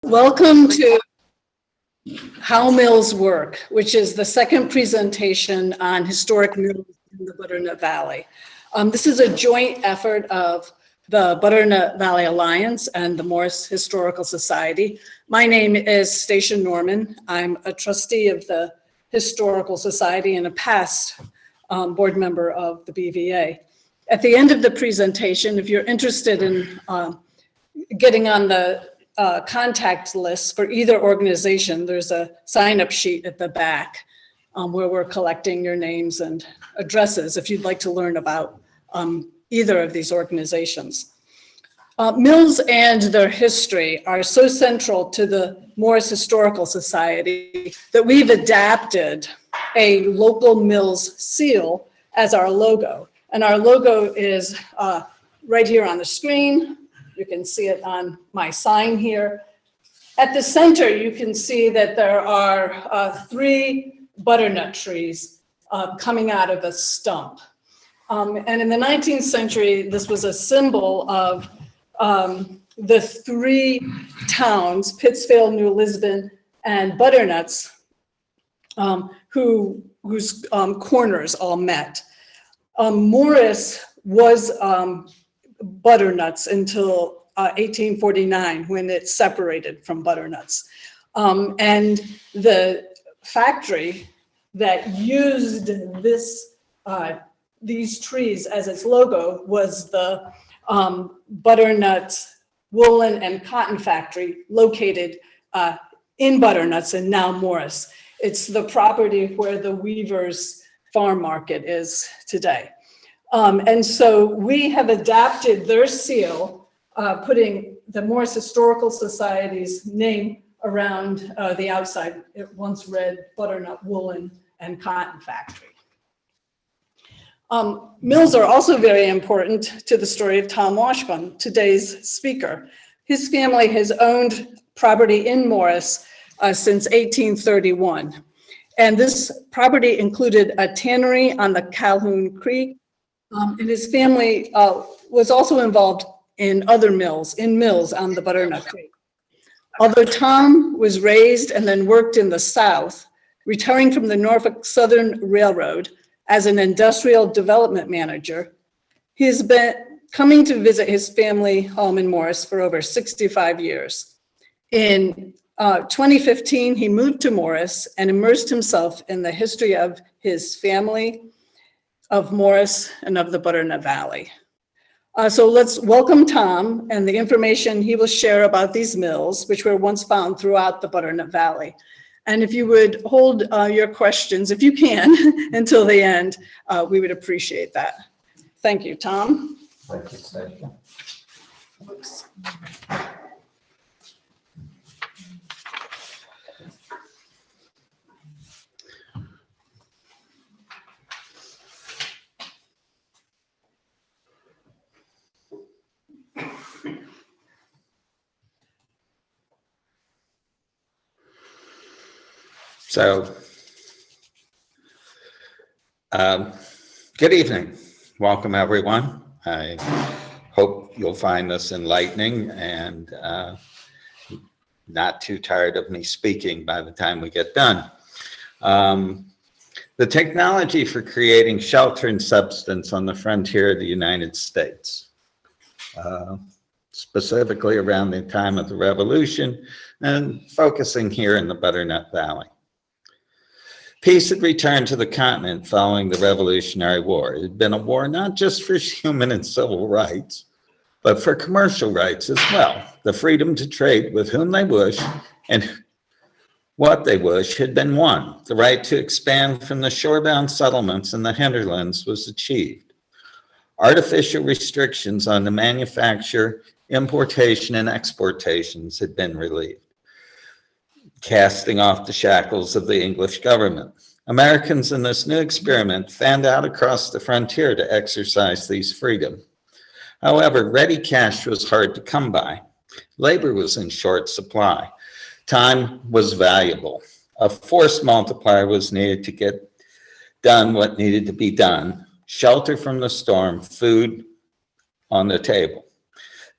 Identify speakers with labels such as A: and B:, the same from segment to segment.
A: Welcome to How Mills Work, which is the second presentation on historic mills in the Butternut Valley. This is a joint effort of the Butternut Valley Alliance and the Morris Historical Society. My name is Stacia Norman. I'm a trustee of the Historical Society and a past board member of the BVA. At the end of the presentation, if you're interested in getting on the contact list for either organization, there's a sign-up sheet at the back where we're collecting your names and addresses if you'd like to learn about either of these organizations. Mills and their history are so central to the Morris Historical Society that we've adapted a local mills seal as our logo. And our logo is right here on the screen. You can see it on my sign here. At the center, you can see that there are 3 butternut trees coming out of a stump. And in the 19th century, this was a symbol of the 3 towns, Pittsfield, New Lisbon, and Butternuts, whose corners all met. Morris was Butternuts until 1849, when it separated from Butternuts. And the factory that used these trees as its logo was the Butternut Woolen and Cotton Factory, located in Butternuts and now Morris. It's the property where the Weavers Farm Market is today. And so we have adapted their seal, putting the Morris Historical Society's name around the outside. It once read Butternut Woolen and Cotton Factory. Mills are also very important to the story of Tom Washbon, today's speaker. His family has owned property in Morris since 1831. And this property included a tannery on the Calhoun Creek. And his family was also involved in other mills, on the Butternut Creek. Although Tom was raised and then worked in the South, retiring from the Norfolk Southern Railroad as an industrial development manager, he has been coming to visit his family home in Morris for over 65 years. In 2015, he moved to Morris and immersed himself in the history of his family, of Morris, and of the Butternut Valley. So let's welcome Tom and the information he will share about these mills, which were once found throughout the Butternut Valley. And if you would hold your questions, if you can, until the end, we would appreciate that. Thank you, Tom.
B: Thank you, Stacia.
A: Oops.
B: So, good evening. Welcome, everyone. I hope you'll find this enlightening and not too tired of me speaking by the time we get done. The technology for creating shelter and substance on the frontier of the United States, specifically around the time of the Revolution and focusing here in the Butternut Valley. Peace had returned to the continent following the Revolutionary War. It had been a war not just for human and civil rights, but for commercial rights as well. The freedom to trade with whom they wish and what they wish had been won. The right to expand from the shorebound settlements in the hinterlands was achieved. Artificial restrictions on the manufacture, importation, and exportations had been relieved, casting off the shackles of the English government. Americans in this new experiment fanned out across the frontier to exercise these freedoms. However, ready cash was hard to come by. Labor was in short supply. Time was valuable. A force multiplier was needed to get done what needed to be done. Shelter from the storm, food on the table.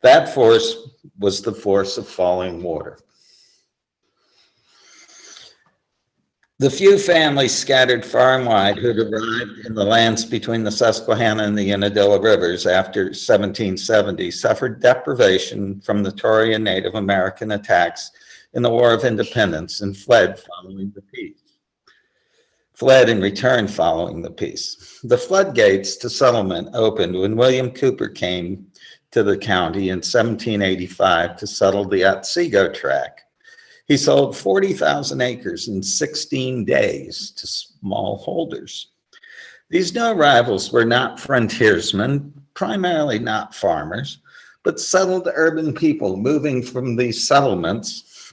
B: That force was the force of falling water. The few families scattered far and wide who had arrived in the lands between the Susquehanna and the Unadilla rivers after 1770 suffered deprivation from the Tory and Native American attacks in the War of Independence and fled in return following the peace. The floodgates to settlement opened when William Cooper came to the county in 1785 to settle the Otsego tract. He sold 40,000 acres in 16 days to smallholders. These new arrivals were not frontiersmen, primarily not farmers, but settled urban people moving from these settlements,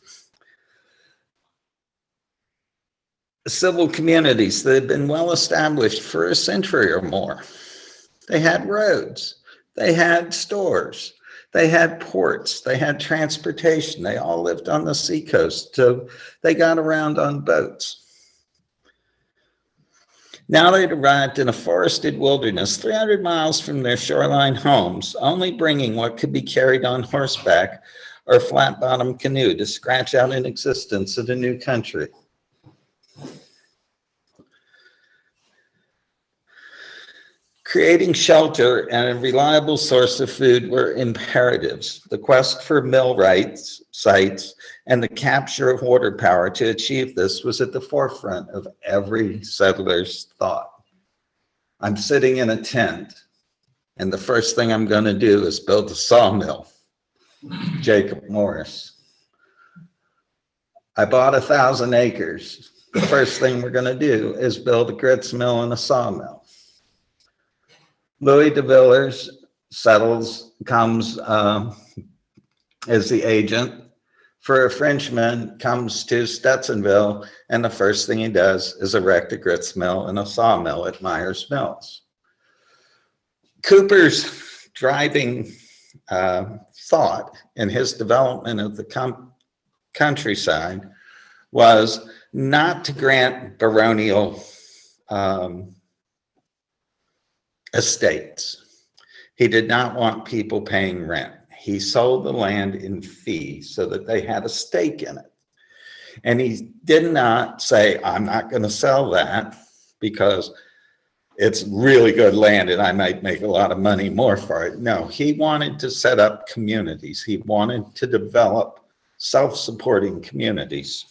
B: civil communities that had been well established for a century or more. They had roads, they had stores, they had ports, they had transportation, they all lived on the seacoast, so they got around on boats. Now they'd arrived in a forested wilderness 300 miles from their shoreline homes, only bringing what could be carried on horseback or flat-bottomed canoe to scratch out an existence in a new country. Creating shelter and a reliable source of food were imperatives. The quest for mill sites and the capture of water power to achieve this was at the forefront of every settler's thought. I'm sitting in a tent, and the first thing I'm going to do is build a sawmill. Jacob Morris. I bought 1,000 acres. The first thing we're going to do is build a grits mill and a sawmill. Louis de Villers comes as the agent for a Frenchman, comes to Stetsonville, and the first thing he does is erect a grits mill and a sawmill at Myers Mills. Cooper's driving thought in his development of the countryside was not to grant baronial estates. He did not want people paying rent. He sold the land in fee so that they had a stake in it. And he did not say, I'm not going to sell that because it's really good land and I might make a lot of money more for it. No, he wanted to set up communities. He wanted to develop self-supporting communities.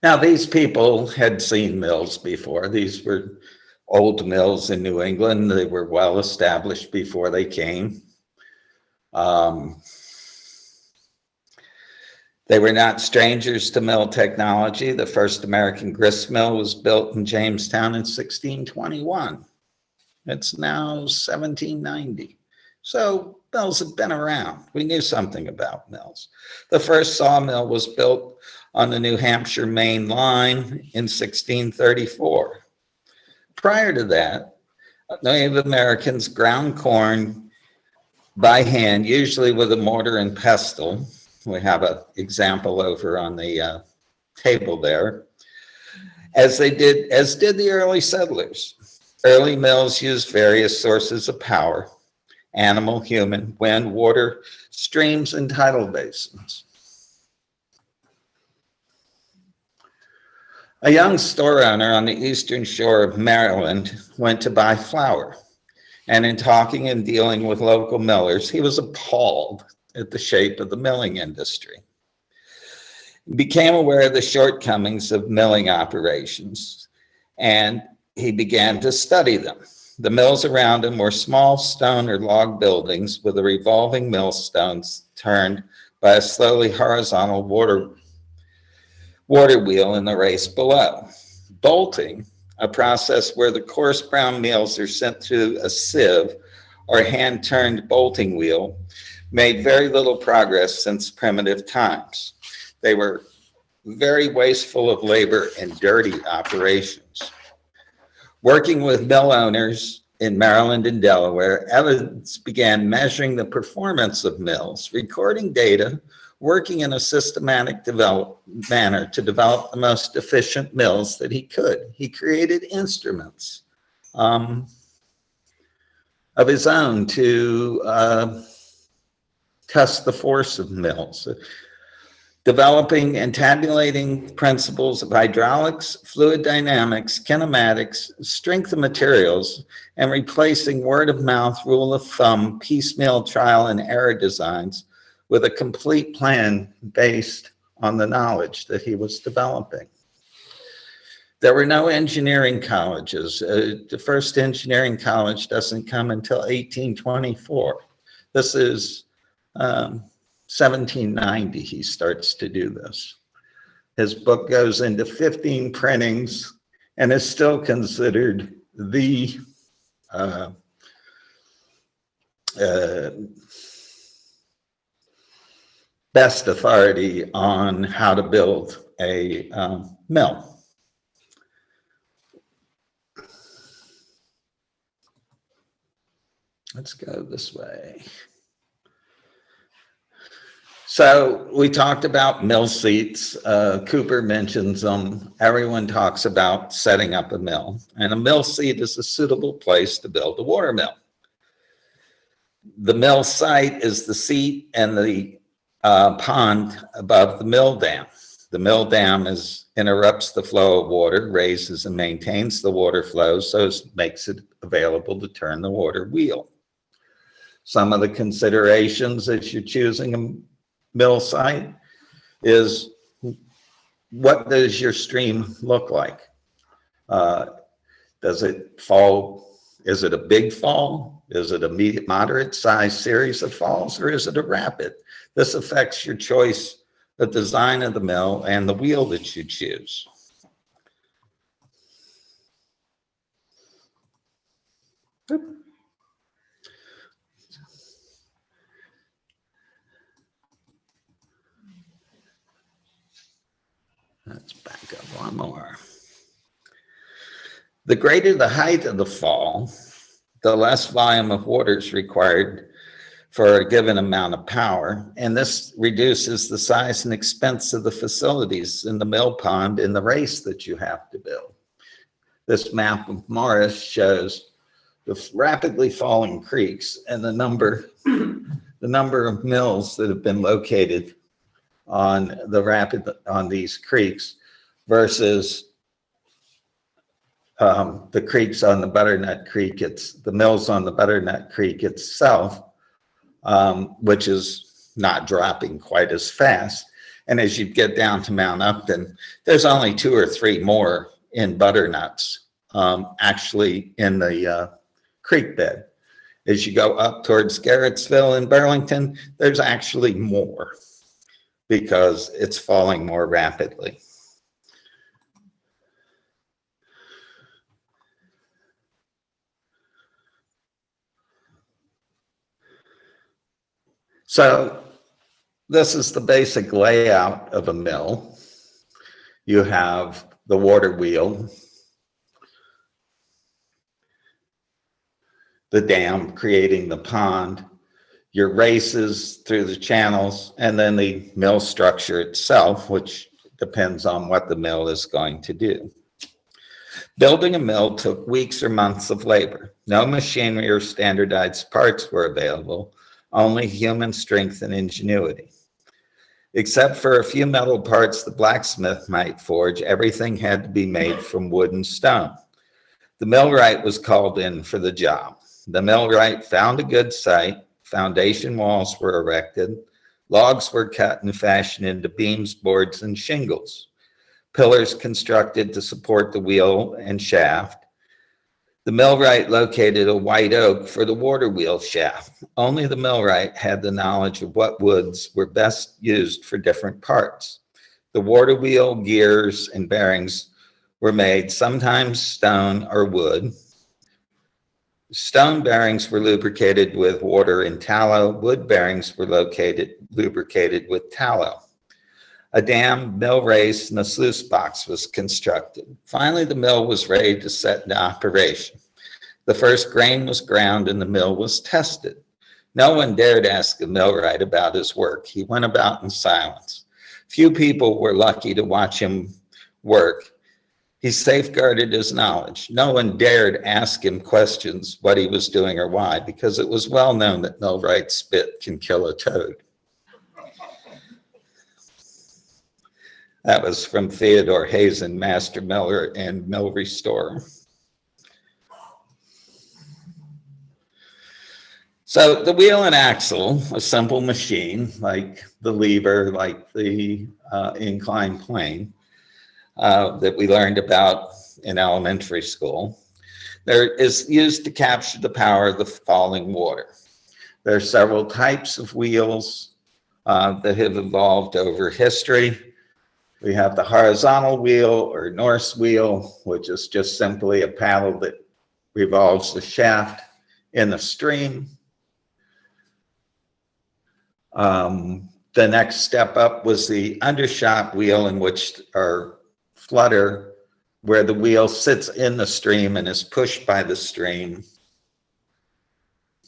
B: Now, these people had seen mills before. These were old mills in New England. They were well established before they came. They were not strangers to mill technology. The first American grist mill was built in Jamestown in 1621. It's now 1790. So mills have been around. We knew something about mills. The first sawmill was built on the New Hampshire main line in 1634. Prior to that, Native Americans ground corn by hand, usually with a mortar and pestle. We have an example over on the table there. As did the early settlers. Early mills used various sources of power: animal, human, wind, water, streams, and tidal basins. A young store owner on the eastern shore of Maryland went to buy flour. And in talking and dealing with local millers, he was appalled at the shape of the milling industry. He became aware of the shortcomings of milling operations, and he began to study them. The mills around him were small stone or log buildings with a revolving millstones turned by a slowly horizontal water wheel in the race below. Bolting, a process where the coarse brown meals are sent through a sieve or hand-turned bolting wheel, made very little progress since primitive times. They were very wasteful of labor and dirty operations. Working with mill owners in Maryland and Delaware, Evans began measuring the performance of mills, recording data, working in a systematic manner to develop the most efficient mills that he could. He created instruments of his own to test the force of mills, developing and tabulating principles of hydraulics, fluid dynamics, kinematics, strength of materials, and replacing word-of-mouth, rule of thumb, piecemeal trial and error designs with a complete plan based on the knowledge that he was developing. There were no engineering colleges. The first engineering college doesn't come until 1824. This is 1790 he starts to do this. His book goes into 15 printings and is still considered the best authority on how to build a mill. Let's go this way. So we talked about mill seats. Cooper mentions them. Everyone talks about setting up a mill. And a mill seat is a suitable place to build a water mill. The mill site is the seat and the pond above the mill dam. The mill dam interrupts the flow of water, raises and maintains the water flow, so it makes it available to turn the water wheel. Some of the considerations as you're choosing a mill site is, what does your stream look like? Does it fall? Is it a big fall? Is it a moderate sized series of falls, or is it a rapid? This affects your choice, the design of the mill, and the wheel that you choose. Let's back up one more. The greater the height of the fall, the less volume of water is required for a given amount of power, and this reduces the size and expense of the facilities in the mill pond in the race that you have to build. This map of Morris shows the rapidly falling creeks and the number of mills that have been located on these creeks versus the creeks on the Butternut Creek. It's the mills on the Butternut Creek itself, which is not dropping quite as fast. And as you get down to Mount Upton, there's only 2 or 3 more in butternuts actually in the creek bed. As you go up towards Garrettsville and Burlington, there's actually more, because it's falling more rapidly. So this is the basic layout of a mill. You have the water wheel, the dam creating the pond, your races through the channels, and then the mill structure itself, which depends on what the mill is going to do. Building a mill took weeks or months of labor. No machinery or standardized parts were available, only human strength and ingenuity. Except for a few metal parts the blacksmith might forge, everything had to be made from wood and stone. The millwright was called in for the job. The millwright found a good site. Foundation walls were erected, logs were cut and fashioned into beams, boards, and shingles. Pillars constructed to support the wheel and shaft. The millwright located a white oak for the water wheel shaft. Only the millwright had the knowledge of what woods were best used for different parts. The water wheel, gears, and bearings were made, sometimes stone or wood. Stone bearings were lubricated with water and tallow. Wood bearings were lubricated with tallow. A dam, mill race, and a sluice box was constructed. Finally, the mill was ready to set into operation. The first grain was ground and the mill was tested. No one dared ask the millwright about his work. He went about in silence. Few people were lucky to watch him work. He safeguarded his knowledge. No one dared ask him questions what he was doing or why, because it was well known that millwright spit can kill a toad. That was from Theodore Hazen, Master Miller and Mill Restorer. So the wheel and axle, a simple machine like the lever, like the inclined plane that we learned about in elementary school, there is used to capture the power of the falling water. There are several types of wheels that have evolved over history. We have the horizontal wheel or Norse wheel, which is just simply a paddle that revolves the shaft in the stream. The next step up was the undershot wheel, in which our flutter, where the wheel sits in the stream and is pushed by the stream.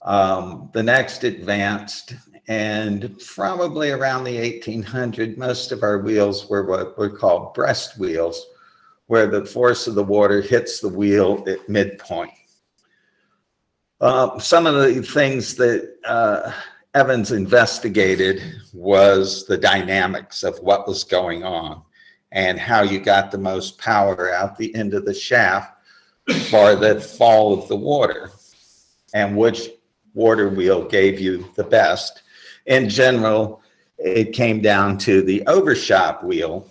B: The next advanced, and probably around the 1800s, most of our wheels were what we call breast wheels, where the force of the water hits the wheel at midpoint. Some of the things that Evans investigated was the dynamics of what was going on and how you got the most power out the end of the shaft for the fall of the water, and which water wheel gave you the best. In general, it came down to the overshot wheel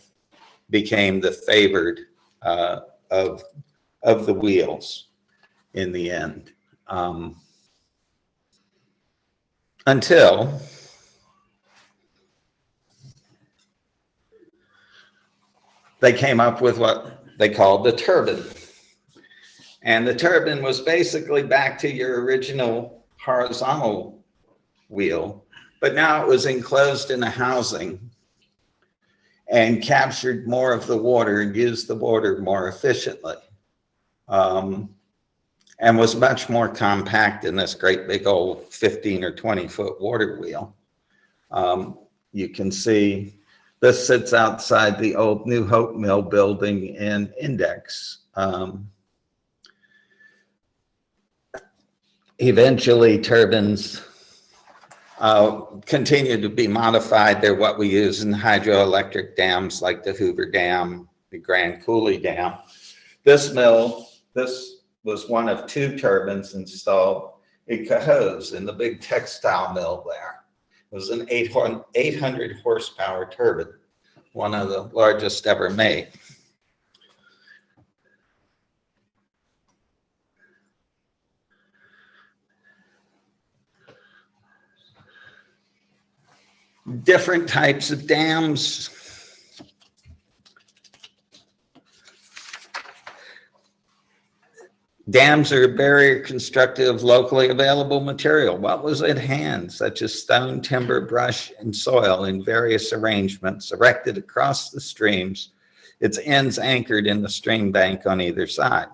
B: became the favored of the wheels in the end. Until they came up with what they called the turbine. And the turbine was basically back to your original horizontal wheel, but now it was enclosed in a housing and captured more of the water and used the water more efficiently. And was much more compact than this great big old 15 or 20 foot water wheel. You can see this sits outside the old New Hope Mill building in Index. Eventually turbines continue to be modified. They're what we use in hydroelectric dams like the Hoover Dam, the Grand Coulee Dam. This mill, this was one of two turbines installed in Cohoes in the big textile mill there. It was an 800 horsepower turbine, one of the largest ever made. Different types of dams. Dams are a barrier constructed of locally available material. What was at hand, such as stone, timber, brush, and soil in various arrangements erected across the streams, its ends anchored in the stream bank on either side.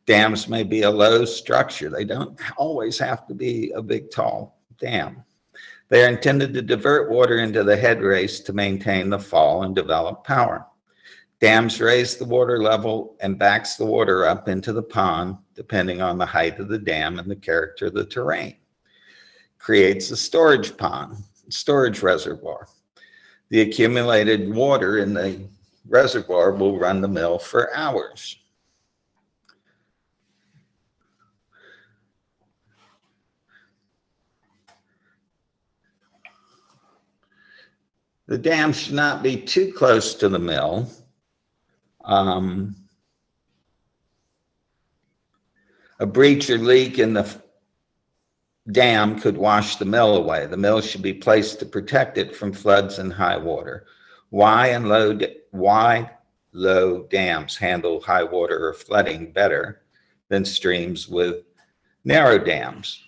B: Dams may be a low structure. They don't always have to be a big, tall dam. They are intended to divert water into the head race to maintain the fall and develop power. Dams raise the water level and backs the water up into the pond, depending on the height of the dam and the character of the terrain. Creates a storage pond, storage reservoir. The accumulated water in the reservoir will run the mill for hours. The dam should not be too close to the mill. A breach or leak in the dam could wash the mill away. The mill should be placed to protect it from floods and high water. Wide low dams handle high water or flooding better than streams with narrow dams.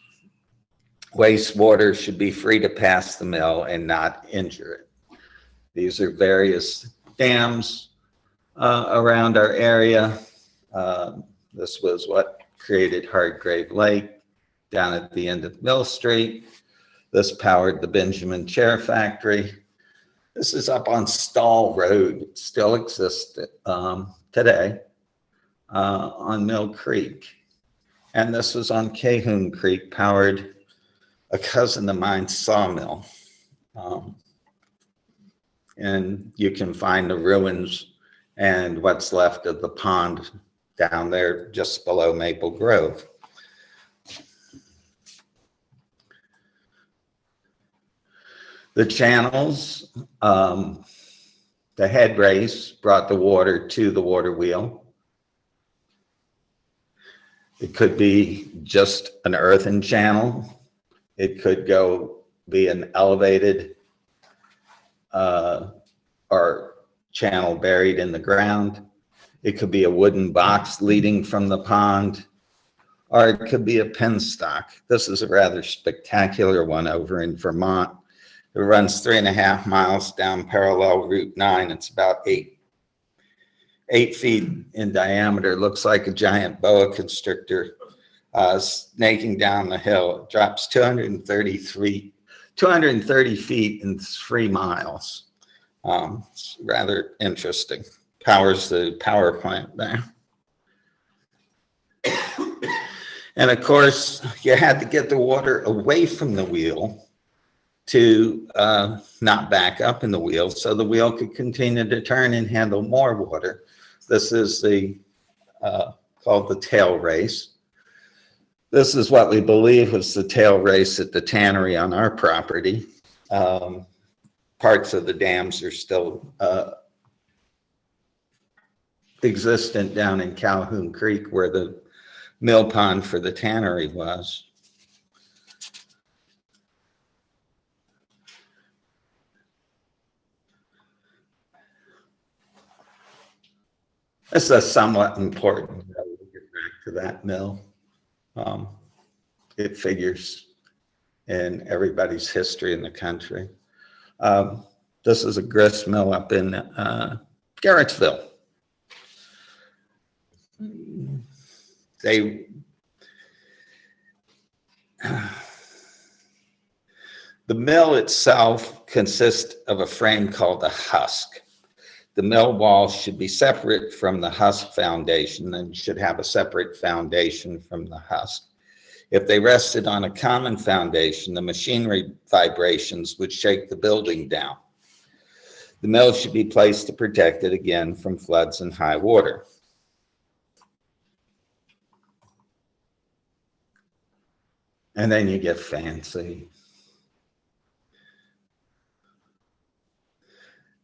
B: Wastewater should be free to pass the mill and not injure it. These are various dams around our area. This was what created Hardgrave Lake down at the end of Mill Street. This powered the Benjamin Chair Factory. This is up on Stall Road. It still exists. today on Mill Creek. And this was on Cahoon Creek, powered a cousin of mine's sawmill. And you can find the ruins and what's left of the pond down there just below Maple Grove. The channels, the head race brought the water to the water wheel. It could be just an earthen channel. It could be an elevated or channel buried in the ground. It could be a wooden box leading from the pond, or it could be a penstock. This is a rather spectacular one over in Vermont. It runs 3.5 miles down parallel Route 9. It's about 8 feet in diameter. Looks like a giant boa constrictor snaking down the hill. It drops 230 feet in 3 miles. It's rather interesting. Powers the power plant there. And of course, you had to get the water away from the wheel to not back up in the wheel, so the wheel could continue to turn and handle more water. This is called the tail race. This is what we believe was the tail race at the tannery on our property. Parts of the dams are still existent down in Calhoun Creek, where the mill pond for the tannery was. This is somewhat important. We'll get back to that mill. It figures in everybody's history in the country. This is a grist mill up in Garrettsville. The mill itself consists of a frame called a husk. The mill wall should be separate from the husk foundation and should have a separate foundation from the husk. If they rested on a common foundation, the machinery vibrations would shake the building down. The mill should be placed to protect it again from floods and high water. And then you get fancy.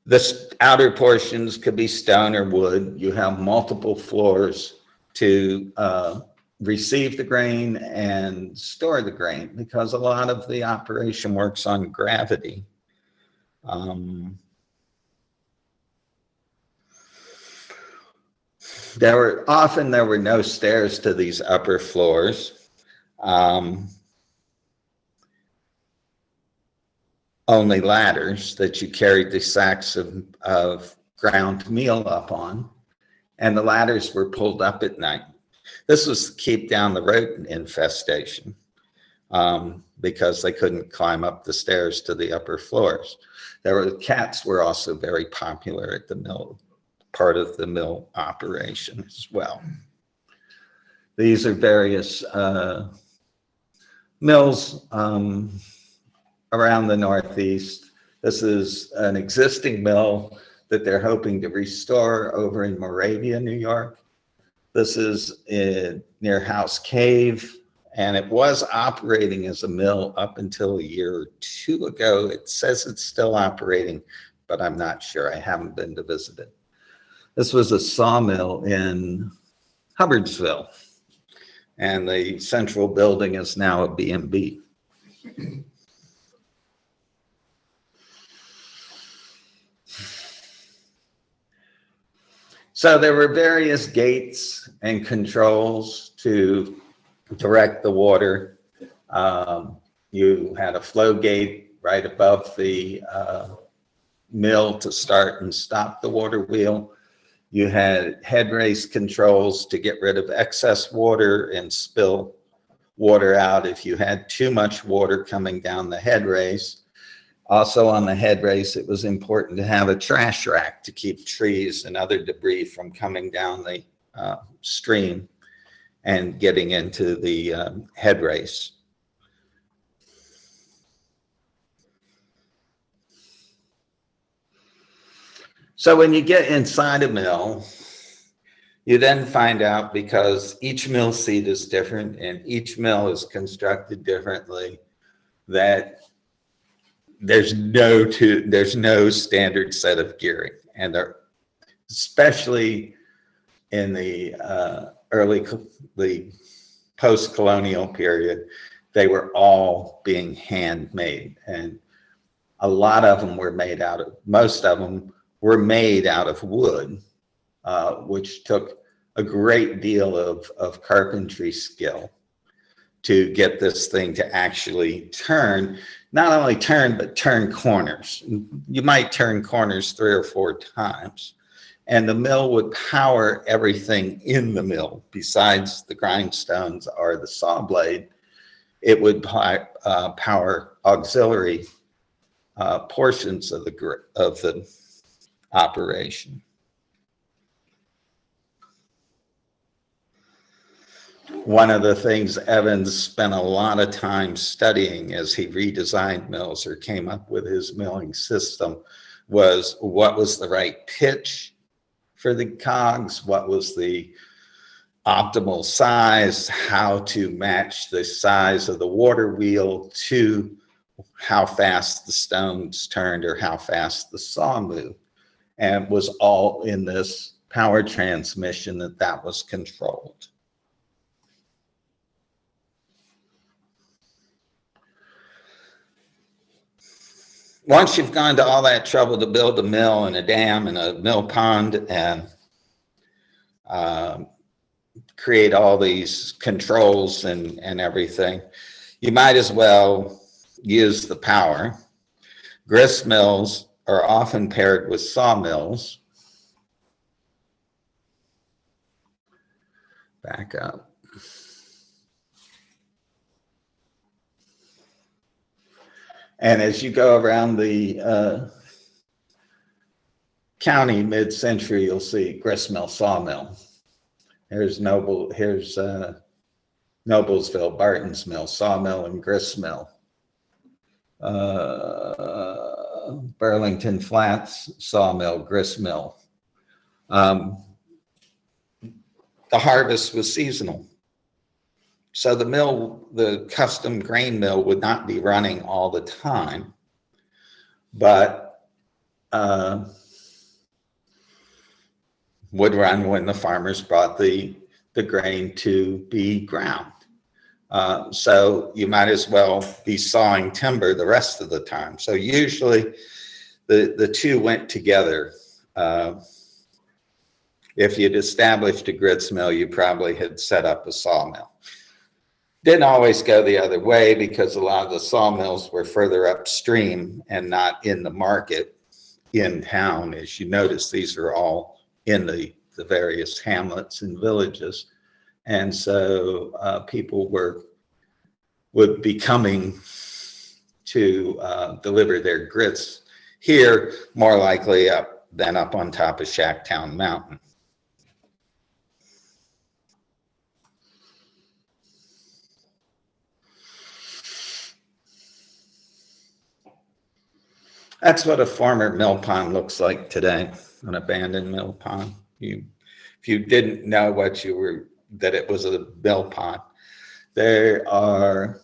B: The outer portions could be stone or wood. You have multiple floors to receive the grain and store the grain, because a lot of the operation works on gravity. There were no stairs to these upper floors. Only ladders that you carried the sacks of ground meal up on, and the ladders were pulled up at night. This was to keep down the rodent infestation, because they couldn't climb up the stairs to the upper floors. Cats were also very popular at the mill, part of the mill operation as well. These are various mills around the Northeast. This is an existing mill that they're hoping to restore over in Moravia, New York. This is near House Cave, and it was operating as a mill up until a year or two ago. It says it's still operating, but I'm not sure. I haven't been to visit it. This was a sawmill in Hubbardsville, and the central building is now a B&B. So there were various gates and controls to direct the water. You had a flow gate right above the mill to start and stop the water wheel. You had head race controls to get rid of excess water and spill water out if you had too much water coming down the head race. Also on the head race, it was important to have a trash rack to keep trees and other debris from coming down the stream and getting into the head race. So when you get inside a mill, you then find out, because each mill seat is different and each mill is constructed differently, that there's no standard set of gearing, and especially in the the post-colonial period, they were all being handmade, and a lot of them were made out of, most of them were made out of wood, which took a great deal of carpentry skill to get this thing to actually turn, not only turn, but turn corners. You might turn corners 3 or 4 times, and the mill would power everything in the mill. Besides the grindstones or the saw blade, it would power auxiliary portions of the operation. One of the things Evans spent a lot of time studying as he redesigned mills or came up with his milling system was what was the right pitch for the cogs, what was the optimal size, how to match the size of the water wheel to how fast the stones turned or how fast the saw moved, and was all in this power transmission that was controlled. Once you've gone to all that trouble to build a mill and a dam and a mill pond and create all these controls and everything, you might as well use the power. Grist mills are often paired with sawmills. Back up. And as you go around the county mid-century, you'll see grist mill, sawmill. Here's Noblesville, Barton's Mill, sawmill and grist mill. Burlington Flats, sawmill, grist mill. The harvest was seasonal. So the mill, the custom grain mill, would not be running all the time, but would run when the farmers brought the grain to be ground. So you might as well be sawing timber the rest of the time. So usually the two went together. If you'd established a grist mill, you probably had set up a sawmill. Didn't always go the other way, because a lot of the sawmills were further upstream and not in the market in town. As you notice, these are all in the various hamlets and villages. And so people would be coming to deliver their grits here, more likely up on top of Shacktown Mountain. That's what a former mill pond looks like today, an abandoned mill pond. If you didn't know that it was a mill pond, there are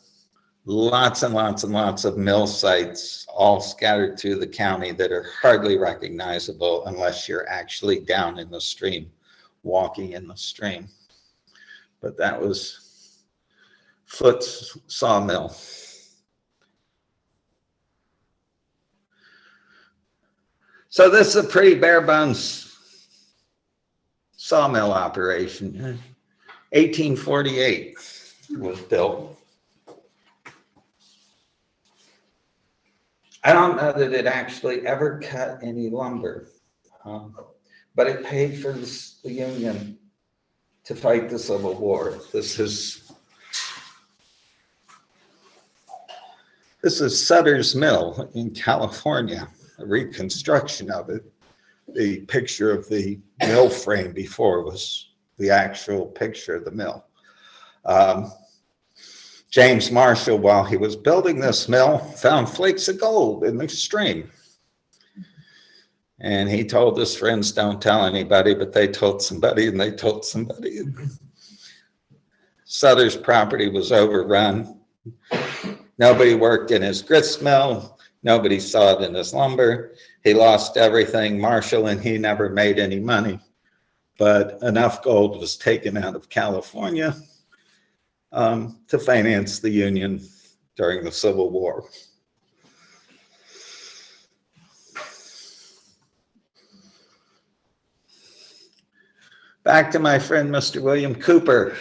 B: lots and lots and lots of mill sites all scattered through the county that are hardly recognizable unless you're actually down in the stream, walking in the stream. But that was Foote's sawmill. So this is a pretty bare bones sawmill operation. 1848 was built. I don't know that it actually ever cut any lumber, but it paid for the Union to fight the Civil War. This is This is Sutter's Mill in California, a reconstruction of it. The picture of the mill frame before was the actual picture of the mill. James Marshall, while he was building this mill, found flakes of gold in the stream. And he told his friends, don't tell anybody, but they told somebody and they told somebody. Sutter's property was overrun. Nobody worked in his grist mill. Nobody saw it in his lumber. He lost everything. Marshall and he never made any money, but enough gold was taken out of California to finance the Union during the Civil War. Back to my friend, Mr. William Cooper.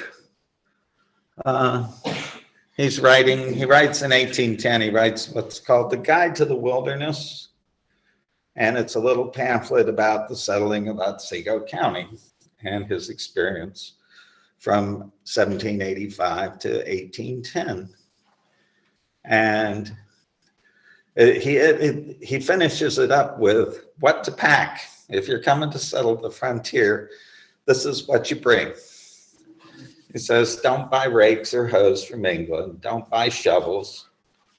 B: He writes in 1810, he writes what's called the Guide to the Wilderness. And it's a little pamphlet about the settling of Otsego County and his experience from 1785 to 1810. And he finishes it up with what to pack. If you're coming to settle the frontier, this is what you bring. He says, don't buy rakes or hoes from England. Don't buy shovels.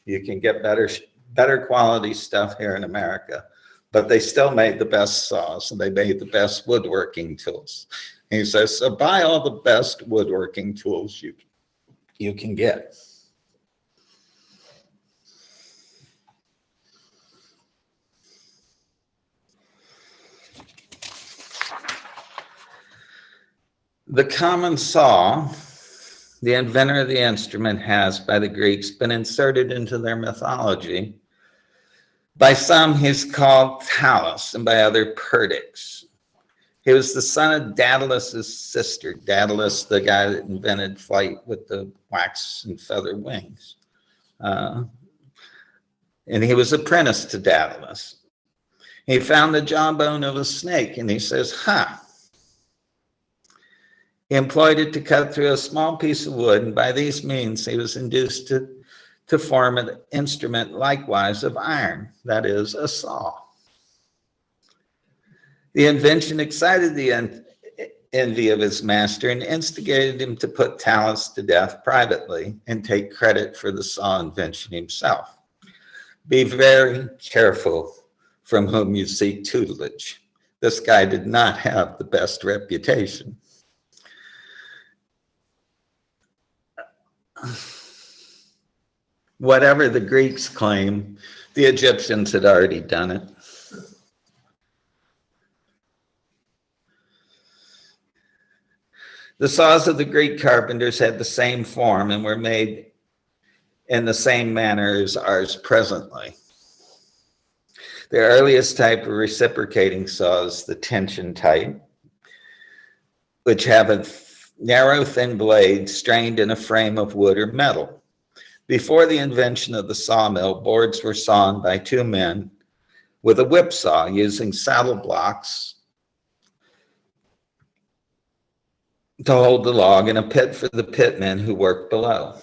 B: You can get better quality stuff here in America. But they still made the best saws and they made the best woodworking tools. And he says, so buy all the best woodworking tools you can get. The common saw, the inventor of the instrument, has by the Greeks been inserted into their mythology. By some, he's called Talus, and by others, Perdix. He was the son of Daedalus' sister. Daedalus, the guy that invented flight with the wax and feather wings. And he was apprenticed to Daedalus. He found the jawbone of a snake, and he says, He employed it to cut through a small piece of wood, and by these means he was induced to form an instrument likewise of iron, that is, a saw. The invention excited the envy of his master and instigated him to put Talus to death privately and take credit for the saw invention himself. Be very careful from whom you seek tutelage. This guy did not have the best reputation. Whatever the Greeks claim, the Egyptians had already done it. The saws of the Greek carpenters had the same form and were made in the same manner as ours presently. The earliest type of reciprocating saws, the tension type, which have a narrow, thin blade strained in a frame of wood or metal. Before the invention of the sawmill, boards were sawn by two men with a whipsaw using saddle blocks to hold the log and a pit for the pitmen who worked below.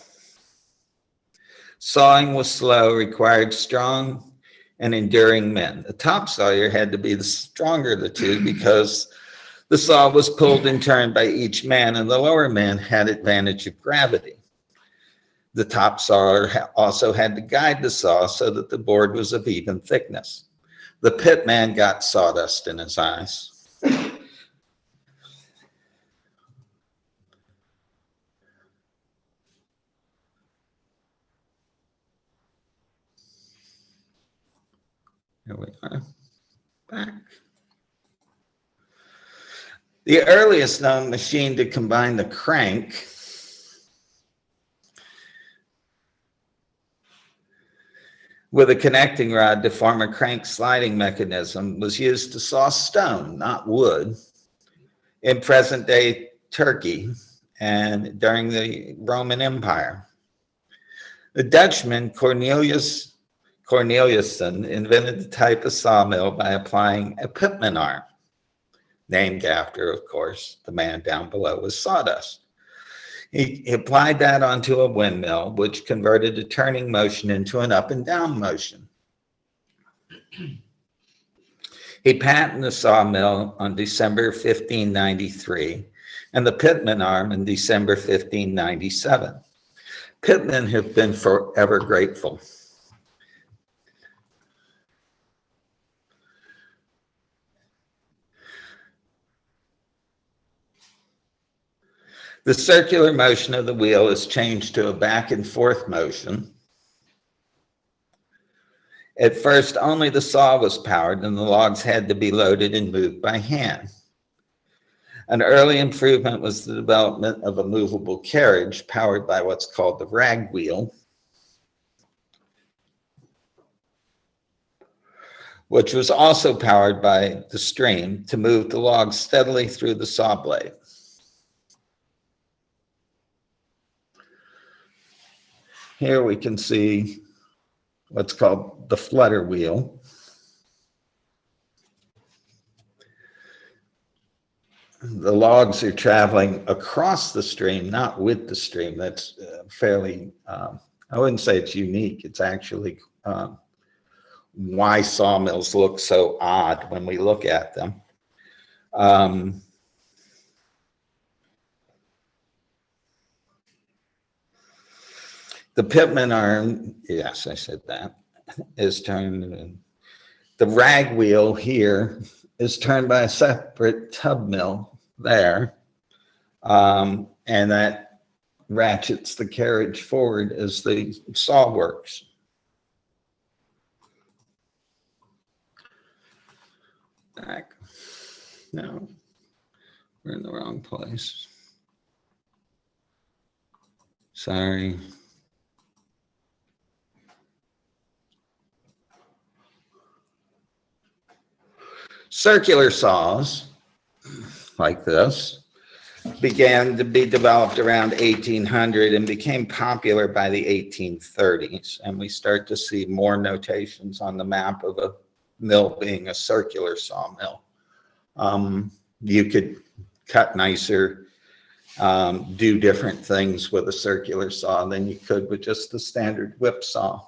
B: Sawing was slow, required strong and enduring men. The top sawyer had to be the stronger of the two because the saw was pulled in turn by each man, and the lower man had advantage of gravity. The top sawyer also had to guide the saw so that the board was of even thickness. The pit man got sawdust in his eyes. Here we are, back. The earliest known machine to combine the crank with a connecting rod to form a crank sliding mechanism was used to saw stone, not wood, in present-day Turkey and during the Roman Empire. The Dutchman Cornelius Corneliusson invented the type of sawmill by applying a pitman arm, named after, of course, the man down below with sawdust. He applied that onto a windmill, which converted a turning motion into an up and down motion. He patented the sawmill on December 1593 and the pitman arm in December 1597. Pitmen have been forever grateful. The circular motion of the wheel is changed to a back and forth motion. At first, only the saw was powered and the logs had to be loaded and moved by hand. An early improvement was the development of a movable carriage powered by what's called the rag wheel, which was also powered by the stream to move the logs steadily through the saw blade. Here we can see what's called the flutter wheel. The logs are traveling across the stream, not with the stream. That's fairly, I wouldn't say it's unique. It's actually why sawmills look so odd when we look at them. The pitman arm, yes, I said that, is turned. The rag wheel here is turned by a separate tub mill there, and that ratchets the carriage forward as the saw works. Back. No, we're in the wrong place. Sorry. Circular saws, like this, began to be developed around 1800 and became popular by the 1830s. And we start to see more notations on the map of a mill being a circular sawmill. You could cut nicer, do different things with a circular saw than you could with just the standard whip saw.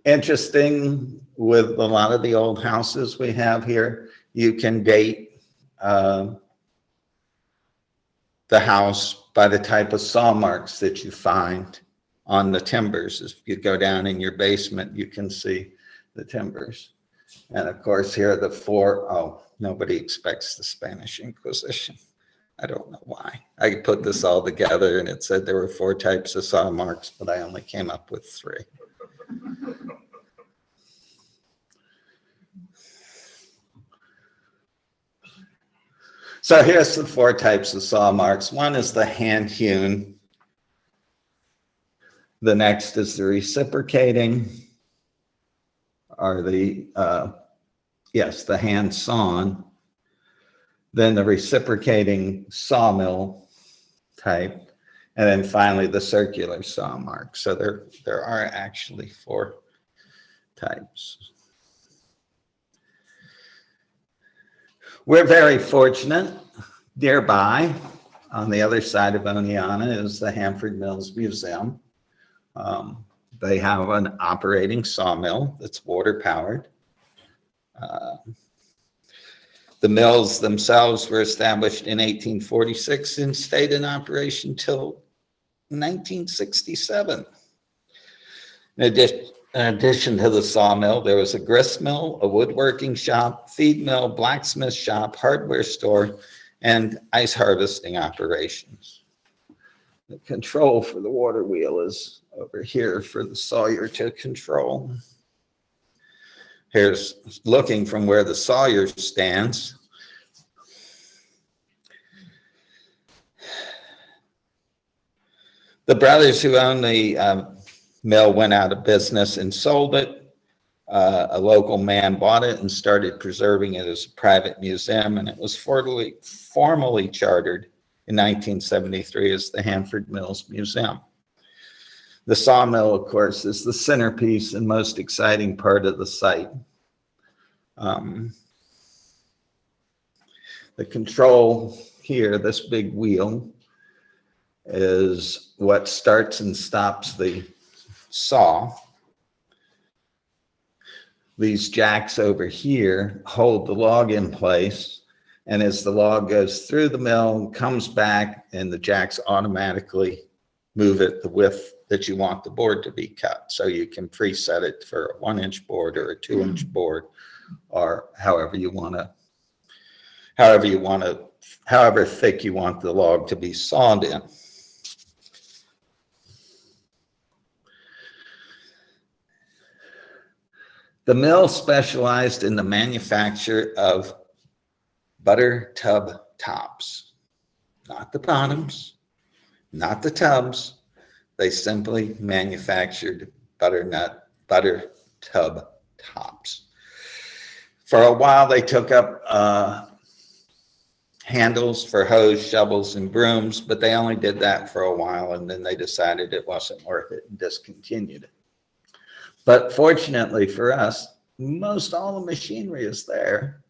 B: Interesting, with a lot of the old houses we have here, you can date the house by the type of saw marks that you find on the timbers. If you go down in your basement, you can see the timbers. And of course, here are the four. Oh, nobody expects the Spanish Inquisition. I don't know why. I put this all together and it said there were 4 types of saw marks, but I only came up with 3. So here's the 4 types of saw marks. One is the hand hewn. The next is the reciprocating, or the hand sawn. Then the reciprocating sawmill type. And then finally the circular saw mark. So there are actually 4 types. We're very fortunate. Nearby, on the other side of Oneonta, is the Hanford Mills Museum. They have an operating sawmill that's water powered. The mills themselves were established in 1846 and stayed in operation till 1967. In addition to the sawmill, there was a grist mill, a woodworking shop, feed mill, blacksmith shop, hardware store, and ice harvesting operations. The control for the water wheel is over here for the sawyer to control. Here's looking from where the sawyer stands. The brothers who owned the mill went out of business and sold it. A local man bought it and started preserving it as a private museum, and it was formally chartered in 1973 as the Hanford Mills Museum. The sawmill, of course, is the centerpiece and most exciting part of the site. The control here, this big wheel, is what starts and stops the saw. These jacks over here hold the log in place. And as the log goes through the mill, comes back, and the jacks automatically move it the width that you want the board to be cut. So you can preset it for a 1-inch board or a 2-inch board, or however thick you want the log to be sawed in. The mill specialized in the manufacture of butter tub tops, not the bottoms, not the tubs. They simply manufactured butter tub tops. For a while, they took up handles for hose, shovels, and brooms, but they only did that for a while, and then they decided it wasn't worth it and discontinued it. But fortunately for us, most all the machinery is there.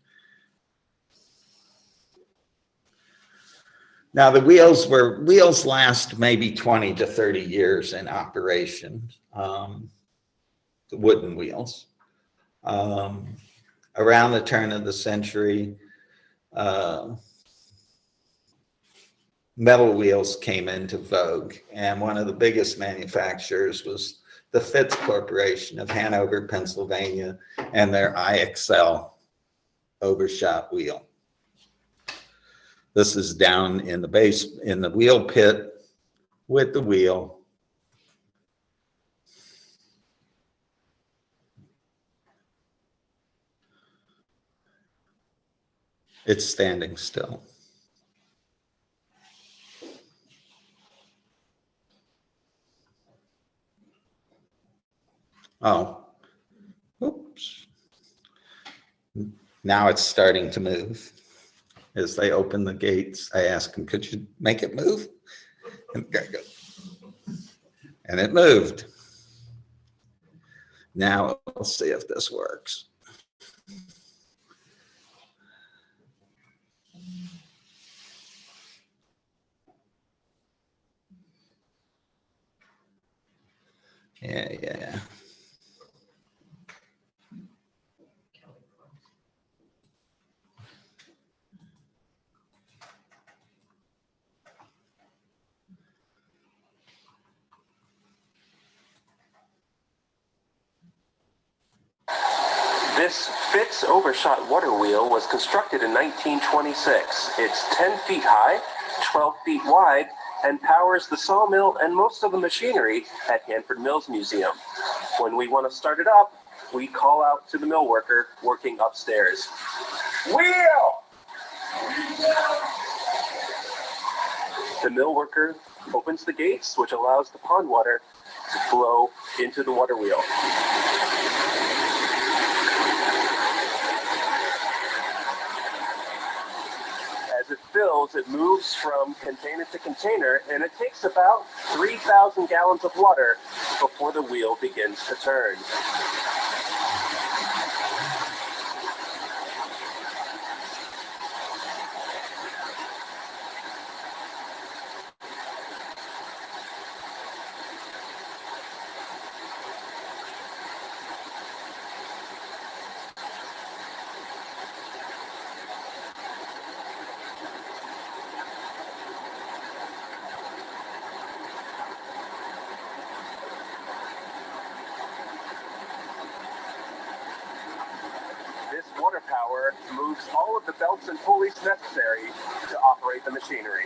B: Now the wheels last maybe 20 to 30 years in operation, the wooden wheels. Around the turn of the century, metal wheels came into vogue, and one of the biggest manufacturers was the Fitz Corporation of Hanover, Pennsylvania, and their IXL overshot wheel. This is down in the base, in the wheel pit with the wheel. It's standing still. Oh, oops. Now it's starting to move. As they open the gates, I ask them, could you make it move? And it moved. Now we'll see if this works. Yeah.
C: This Fitz overshot water wheel was constructed in 1926. It's 10 feet high, 12 feet wide, and powers the sawmill and most of the machinery at Hanford Mills Museum. When we want to start it up, we call out to the mill worker working upstairs. Wheel! The mill worker opens the gates, which allows the pond water to flow into the water wheel. As it fills, it moves from container to container, and it takes about 3,000 gallons of water before the wheel begins to turn. This water power moves all of the belts and pulleys necessary to operate the machinery.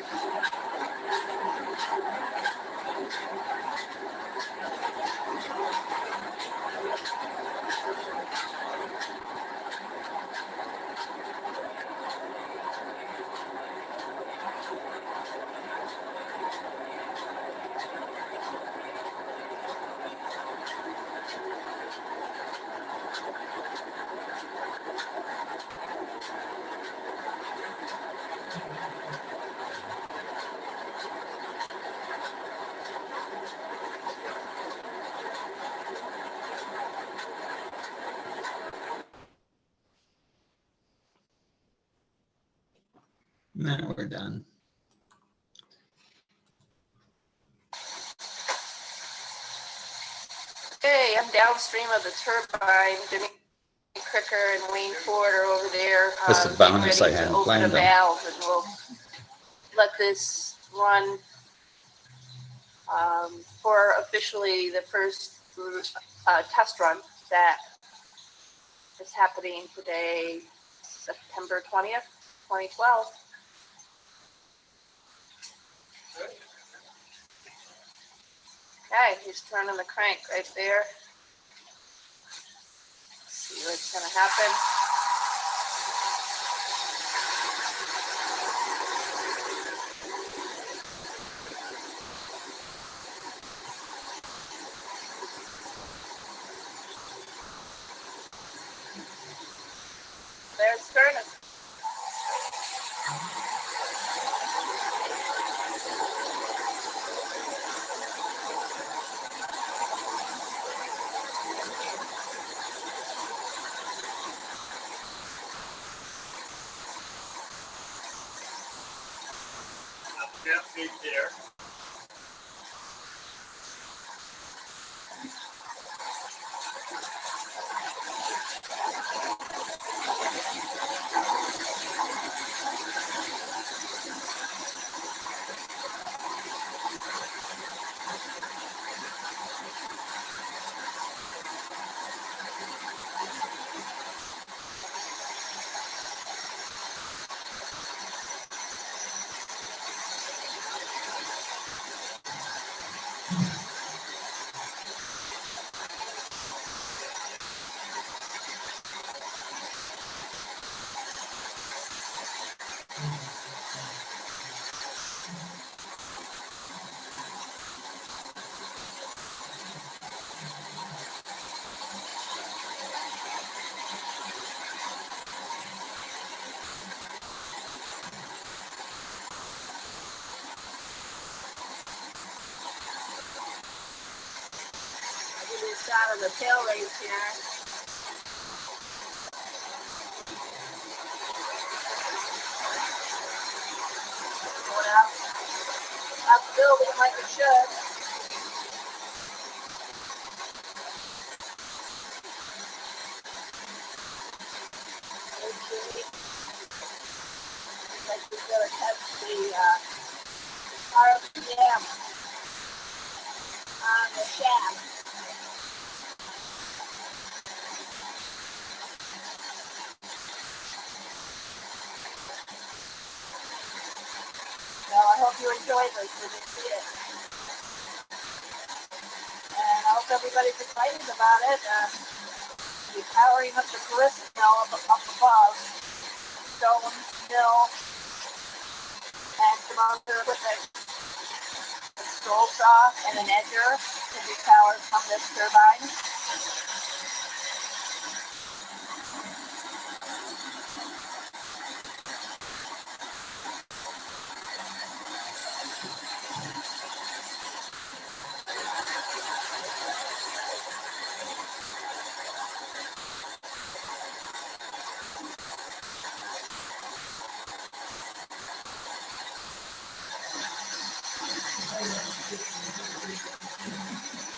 B: Now we're done.
D: Okay, I'm downstream of the turbine. Jimmy Cricker and Wayne Ford are over there.
B: This is a
D: getting
B: bonus
D: ready
B: I
D: to
B: hadn't
D: open
B: planned
D: a
B: on.
D: valve, and we'll let this run for officially the first test run that is happening today, September 20th, 2012. Okay, he's turning the crank right there. See what's gonna happen. There's turning.
E: There.
D: Give you a shot of the tail race here. Going up the building like it should. Okay. Like we're gonna test the RPM on the shaft. So I hope you enjoy this when you see it. And I hope everybody's excited about it. We're powering up the grist mill up above, stone mill, and some other equipment. A scroll saw and an edger can be powered from this turbine.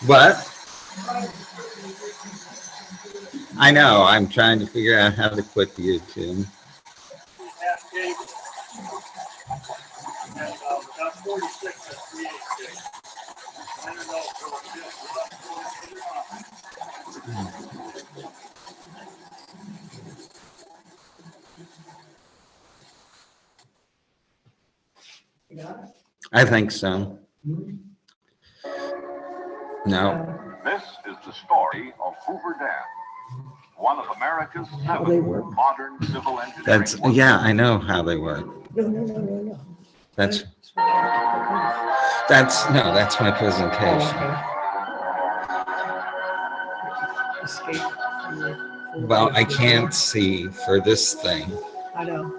B: What? I know, I'm trying to figure out how to quit YouTube.
E: Half cable. And about 46 at 386. I don't know if it'll
B: I think so. No.
F: This is the story of Hoover Dam, one of America's 7 modern civil engineering
B: That's,
F: wonders.
B: yeah, I know how they work.
G: No.
B: That's my presentation. Well, I can't see for this thing.
G: I know.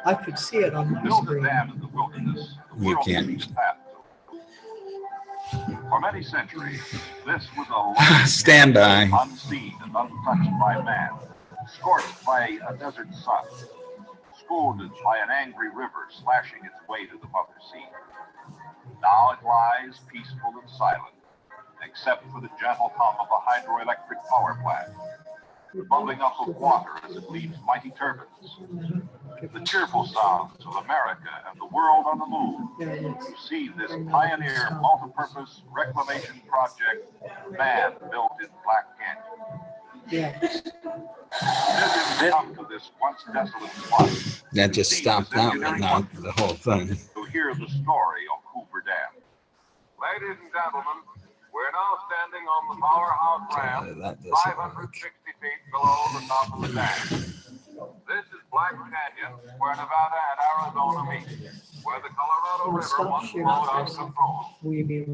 G: I could see it on my
F: Build a
G: screen.
F: dam in the wilderness. The
B: You
F: world
B: can't.
F: least path. For many centuries, this was a lonely,
B: Stand by.
F: unseen and untouched by man, scorched by a desert sun, scalded by an angry river slashing its way to the mother sea. Now it lies peaceful and silent, except for the gentle hum of a hydroelectric power plant, the bubbling up of water as it leaves mighty turbines, the cheerful sounds of America and the world on the move. You see this pioneer multi-purpose reclamation project, man built in Black Canyon.
G: Yeah.
F: Visitors come to this once desolate spot
B: That just stopped that one, not the whole thing.
F: to hear the story of Hoover Dam. Ladies and gentlemen, we're now standing on the powerhouse ramp,
B: That doesn't
F: 560 feet below the top of the dam. This is Black Canyon, where Nevada and Arizona meet, where the Colorado River once flowed out of control.
G: Will you be?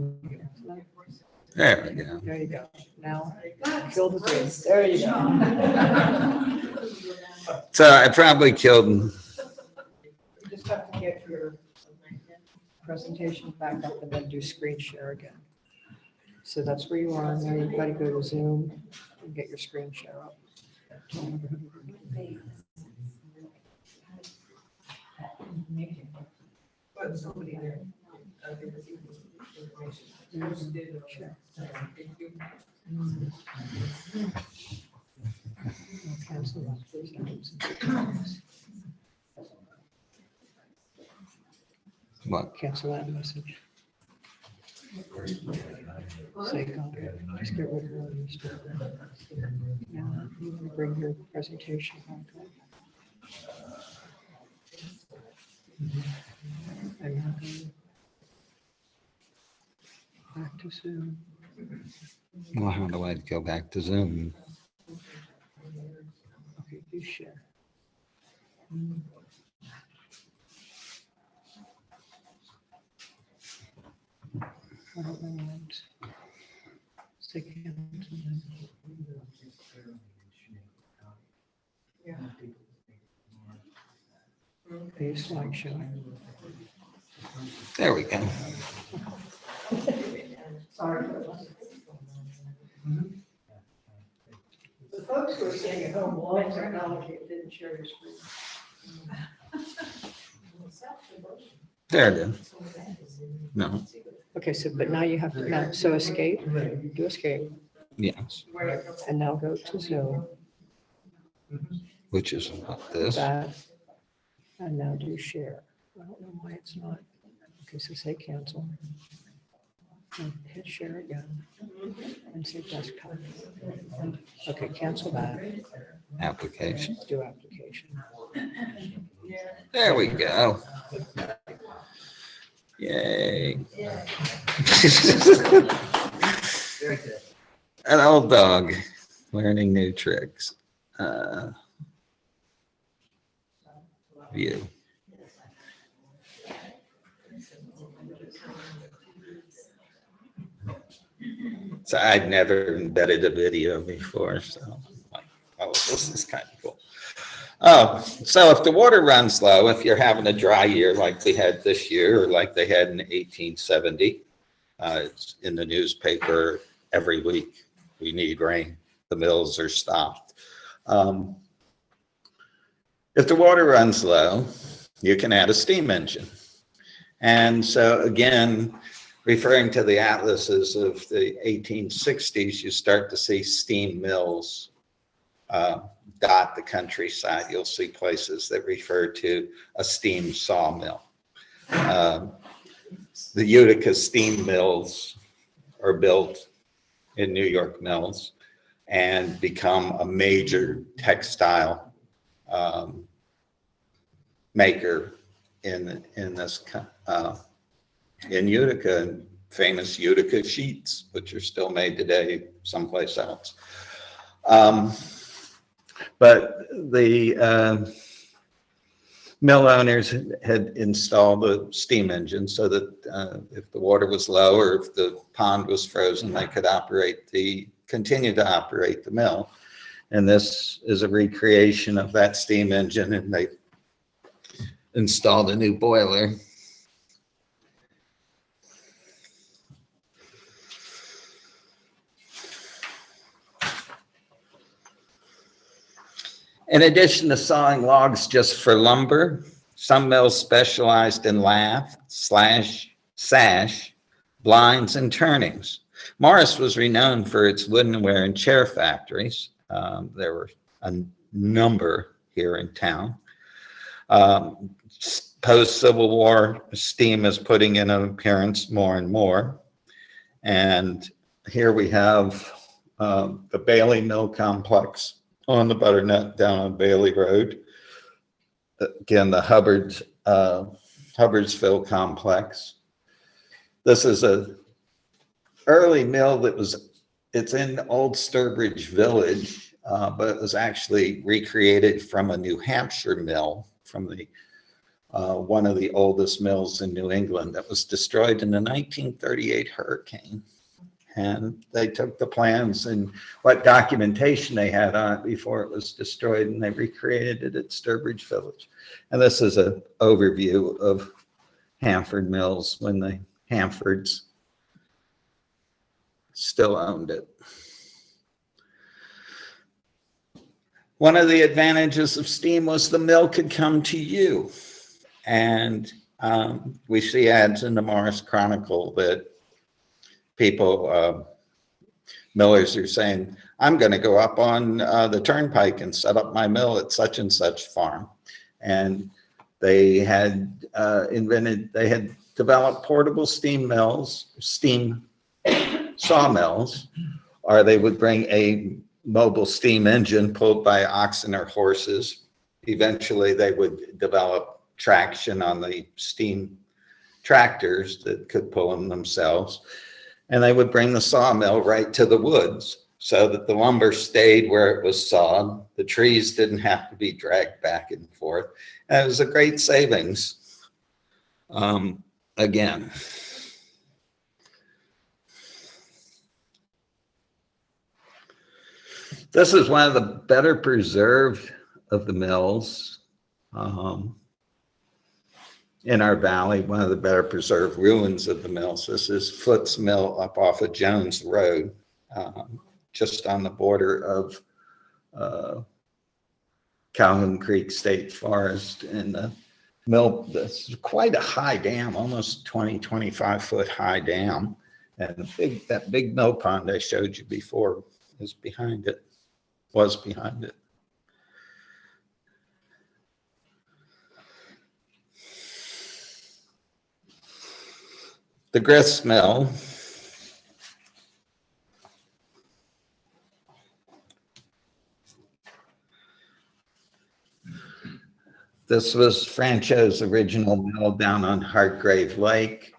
B: There we go.
G: There you go. Now, kill the breeze. There you go.
B: So I probably killed him.
G: You just have to get your presentation back up and then do screen share again. So that's where you are. Now you've got to go to Zoom and get your screen share up. Sure. Cancel that, please.
B: What?
G: Cancel that message. Say copy. Just get rid of all your stuff. Now you want to bring your presentation back up. And now go back to Zoom.
B: Well, how do I go back to Zoom?
G: Okay, you share. I don't know what. Say cancel them. Yeah. Okay, slideshow.
B: There we go.
G: Sorry. The folks who are staying at home love technology, it didn't share your screen.
B: There it is. No.
G: Okay, so, but now you have to, now, so escape, do escape,
B: Yes.
G: and now go to Zoom,
B: Which is what this.
G: that, and now do share. I don't know why it's not. Okay, so say cancel. And hit share again, and say desktop. Okay, cancel that,
B: Application.
G: do application.
B: There we go. Yay. An old dog learning new tricks. View. So I'd never embedded a video before, so like, oh, this is kind of cool. Oh, so if the water runs low, if you're having a dry year like we had this year, or like they had in 1870, it's in the newspaper every week, we need rain, the mills are stopped. If the water runs low, you can add a steam engine. And so again, referring to the atlases of the 1860s, you start to see steam mills dot the countryside. You'll see places that refer to a steam sawmill. The Utica steam mills are built in New York mills and become a major textile maker in this in Utica, famous Utica sheets, which are still made today someplace else. But the mill owners had installed a steam engine so that if the water was low or if the pond was frozen, they could continue to operate the mill. And this is a recreation of that steam engine, and they installed a new boiler. In addition to sawing logs just for lumber, some mills specialized in lath, sash, blinds, and turnings. Morris was renowned for its woodenware and chair factories. There were a number here in town. Post-Civil War, steam is putting in an appearance more and more. And here we have the Bailey Mill Complex on the Butternut down on Bailey Road. Again, the Hubbardsville Complex. This is a early mill it's in Old Sturbridge Village, but it was actually recreated from a New Hampshire mill from the one of the oldest mills in New England that was destroyed in the 1938 hurricane. And they took the plans and what documentation they had on it before it was destroyed, and they recreated it at Sturbridge Village. And this is an overview of Hanford Mills when the Hanfords still owned it. One of the advantages of steam was the mill could come to you. And we see ads in the Morris Chronicle that people, millers are saying, I'm going to go up on the turnpike and set up my mill at such and such farm. And they had developed portable steam sawmills, or they would bring a mobile steam engine pulled by oxen or horses. Eventually, they would develop traction on the steam tractors that could pull them themselves. And they would bring the sawmill right to the woods so that the lumber stayed where it was sawed. The trees didn't have to be dragged back and forth. And it was a great savings. Again. This is one of the better preserved of the mills in our valley, one of the better preserved ruins of the mills. This is Foote's Mill up off of Jones Road, just on the border of Calhoun Creek State Forest. And the mill, that's quite a high dam, almost 25 foot high dam. And that big mill pond I showed you before is behind it. Was behind it. The grist mill. This was Francho's original mill down on Hartgrave Lake.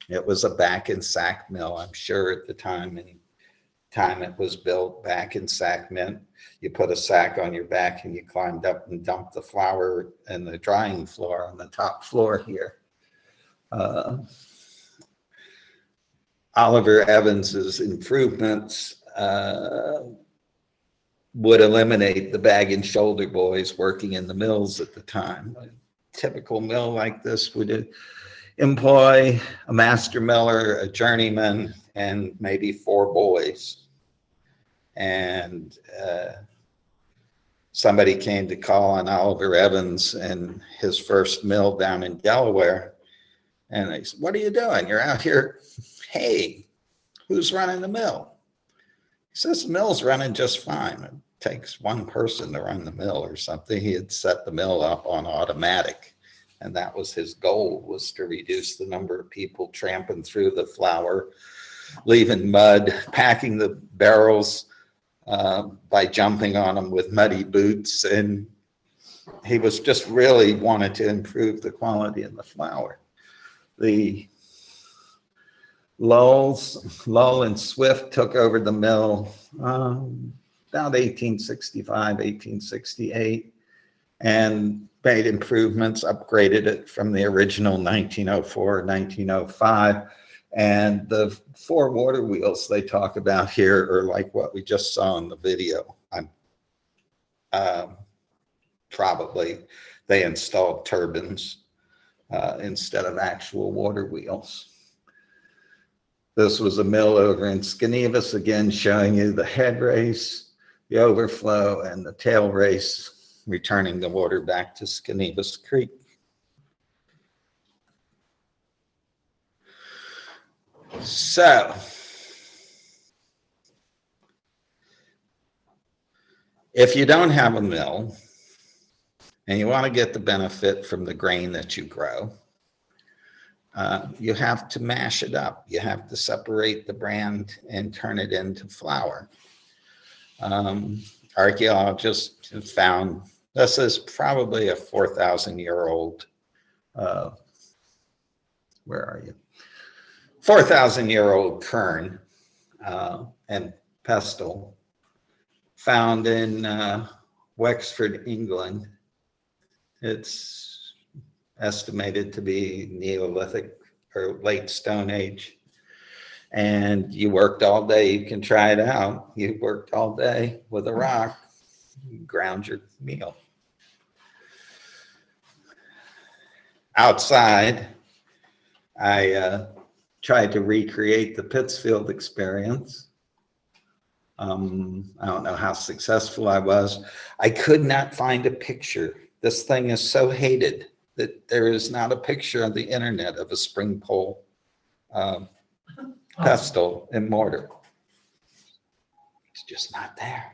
B: It was a back and sack mill, I'm sure, at the time. And time it was built, back and sack meant you put a sack on your back and you climbed up and dumped the flour and the drying floor on the top floor here. Oliver Evans's improvements would eliminate the bag and shoulder boys working in the mills at the time. A typical mill like this would employ a master miller, a journeyman, and maybe 4 boys. And somebody came to call on Oliver Evans and his first mill down in Delaware. And they said, what are you doing? You're out here. Hey, who's running the mill? He says, the mill's running just fine. It takes one person to run the mill or something. He had set the mill up on automatic. And that was his goal, was to reduce the number of people tramping through the flour, leaving mud, packing the barrels by jumping on them with muddy boots. And he was just really wanted to improve the quality of the flour. The Lull and Swift took over the mill about 1865, 1868, and made improvements, upgraded it from the original 1904, 1905. And the 4 water wheels they talk about here are like what we just saw in the video. Probably they installed turbines instead of actual water wheels. This was a mill over in Skenevus, again showing you the head race. the overflow and the tail race, returning the water back to Skenevus Creek. So, if you don't have a mill and you want to get the benefit from the grain that you grow, you have to mash it up. You have to separate the bran and turn it into flour. Archaeologists have found this is probably a 4,000-year-old, where are you? 4,000-year-old kern and pestle found in Wexford, England. It's estimated to be Neolithic or late Stone Age. And you worked all day. You can try it out. You worked all day with a rock, ground your meal. Outside, I tried to recreate the Pittsfield experience. I don't know how successful I was. I could not find a picture. This thing is so hated that there is not a picture on the internet of a spring pole pestle and mortar. It's just not there.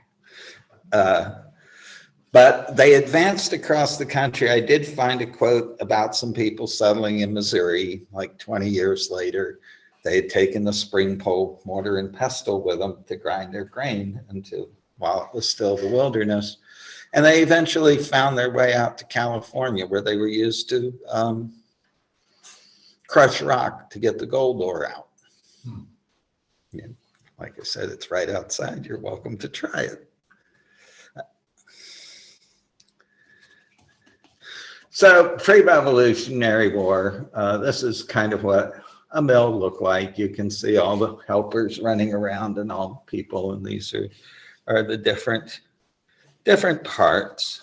B: But they advanced across the country. I did find a quote about some people settling in Missouri, like 20 years later. They had taken the spring pole mortar and pestle with them to grind their grain while it was still the wilderness. And they eventually found their way out to California, where they were used to crush rock to get the gold ore out. Yeah, like I said, it's right outside. You're welcome to try it. So pre-Revolutionary War, this is kind of what a mill looked like. You can see all the helpers running around and all the people, and these are the different parts.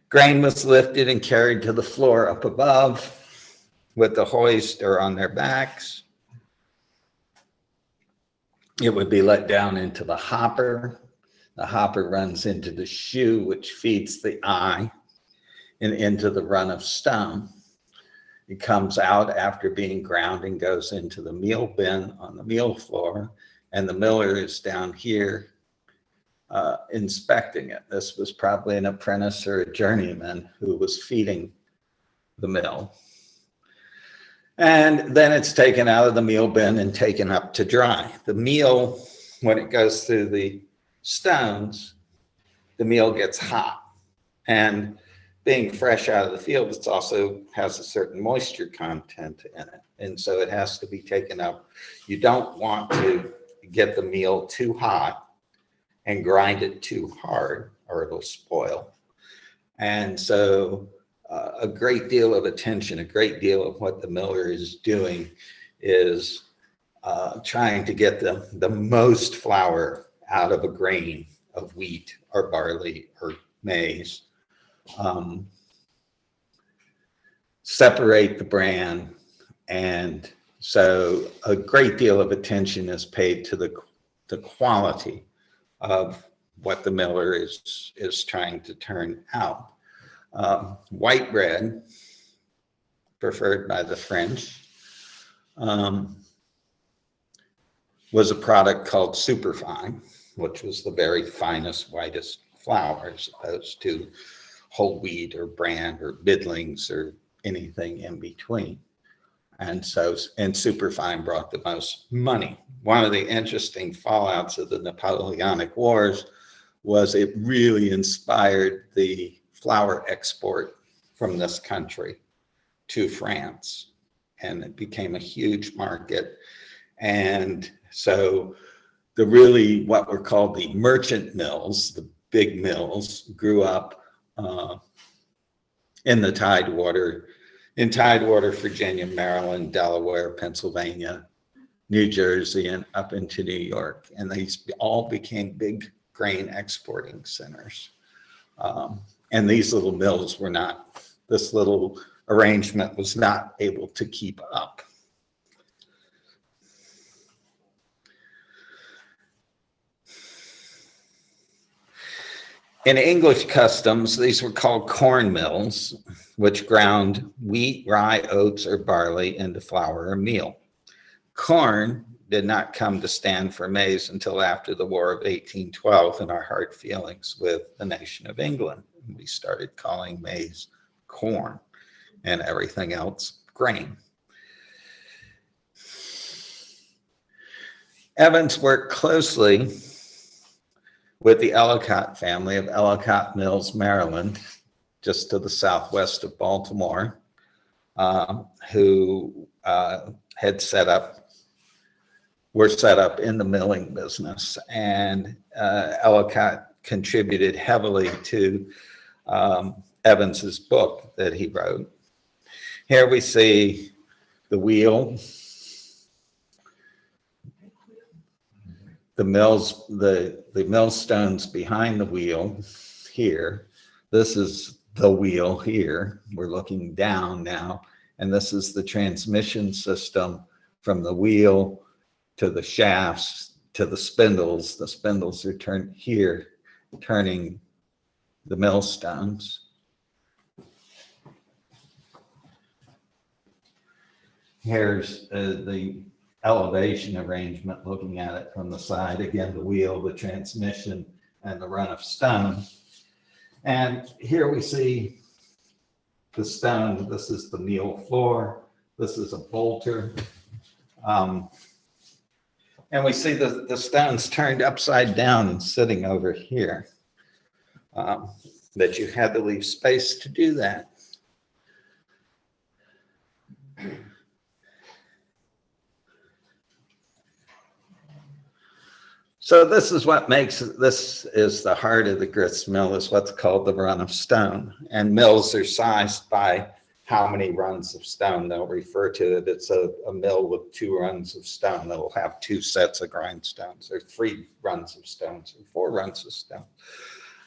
B: Grain was lifted and carried to the floor up above with the hoist or on their backs. It would be let down into the hopper. The hopper runs into the shoe, which feeds the eye, and into the run of stone. It comes out after being ground and goes into the meal bin on the meal floor, and the miller is down here inspecting it. This was probably an apprentice or a journeyman who was feeding the mill. And then it's taken out of the meal bin and taken up to dry. The meal, when it goes through the stones, the meal gets hot. And being fresh out of the field, it also has a certain moisture content in it. And so it has to be taken up. You don't want to get the meal too hot and grind it too hard, or it'll spoil. And so a great deal of attention, a great deal of what the miller is doing is trying to get the most flour out of a grain of wheat or barley or maize. Separate the bran, and so a great deal of attention is paid to the quality of what the miller is trying to turn out. White bread, preferred by the French, was a product called superfine, which was the very finest, whitest flour, as opposed to whole wheat or bran or middlings or anything in between. And superfine brought the most money. One of the interesting fallouts of the Napoleonic Wars was it really inspired the flour export from this country to France, and it became a huge market. And so what were called the merchant mills, the big mills, grew up in Tidewater, Virginia, Maryland, Delaware, Pennsylvania, New Jersey, and up into New York. And these all became big grain exporting centers. And these little mills this little arrangement was not able to keep up. In English customs, these were called corn mills, which ground wheat, rye, oats, or barley into flour or meal. Corn did not come to stand for maize until after the War of 1812 and our hard feelings with the nation of England. We started calling maize corn and everything else grain. Evans worked closely with the Ellicott family of Ellicott Mills, Maryland, just to the southwest of Baltimore, who were set up in the milling business. And Ellicott contributed heavily to Evans's book that he wrote. Here we see the wheel, the millstones behind the wheel here. This is the wheel here. We're looking down now, and this is the transmission system from the wheel to the shafts to the spindles. The spindles are turned here, turning the millstones. Here's the elevation arrangement, looking at it from the side. Again, the wheel, the transmission, and the run of stone. And here we see the stone. This is the meal floor. This is a bolter. And we see the stones turned upside down and sitting over here. That you had to leave space to do that. So this is what makes it, this is the heart of the grist mill, is what's called the run of stone. And mills are sized by how many runs of stone. They'll refer to it. It's a mill with 2 runs of stone. It'll have 2 sets of grindstones, or 3 runs of stones, or 4 runs of stone.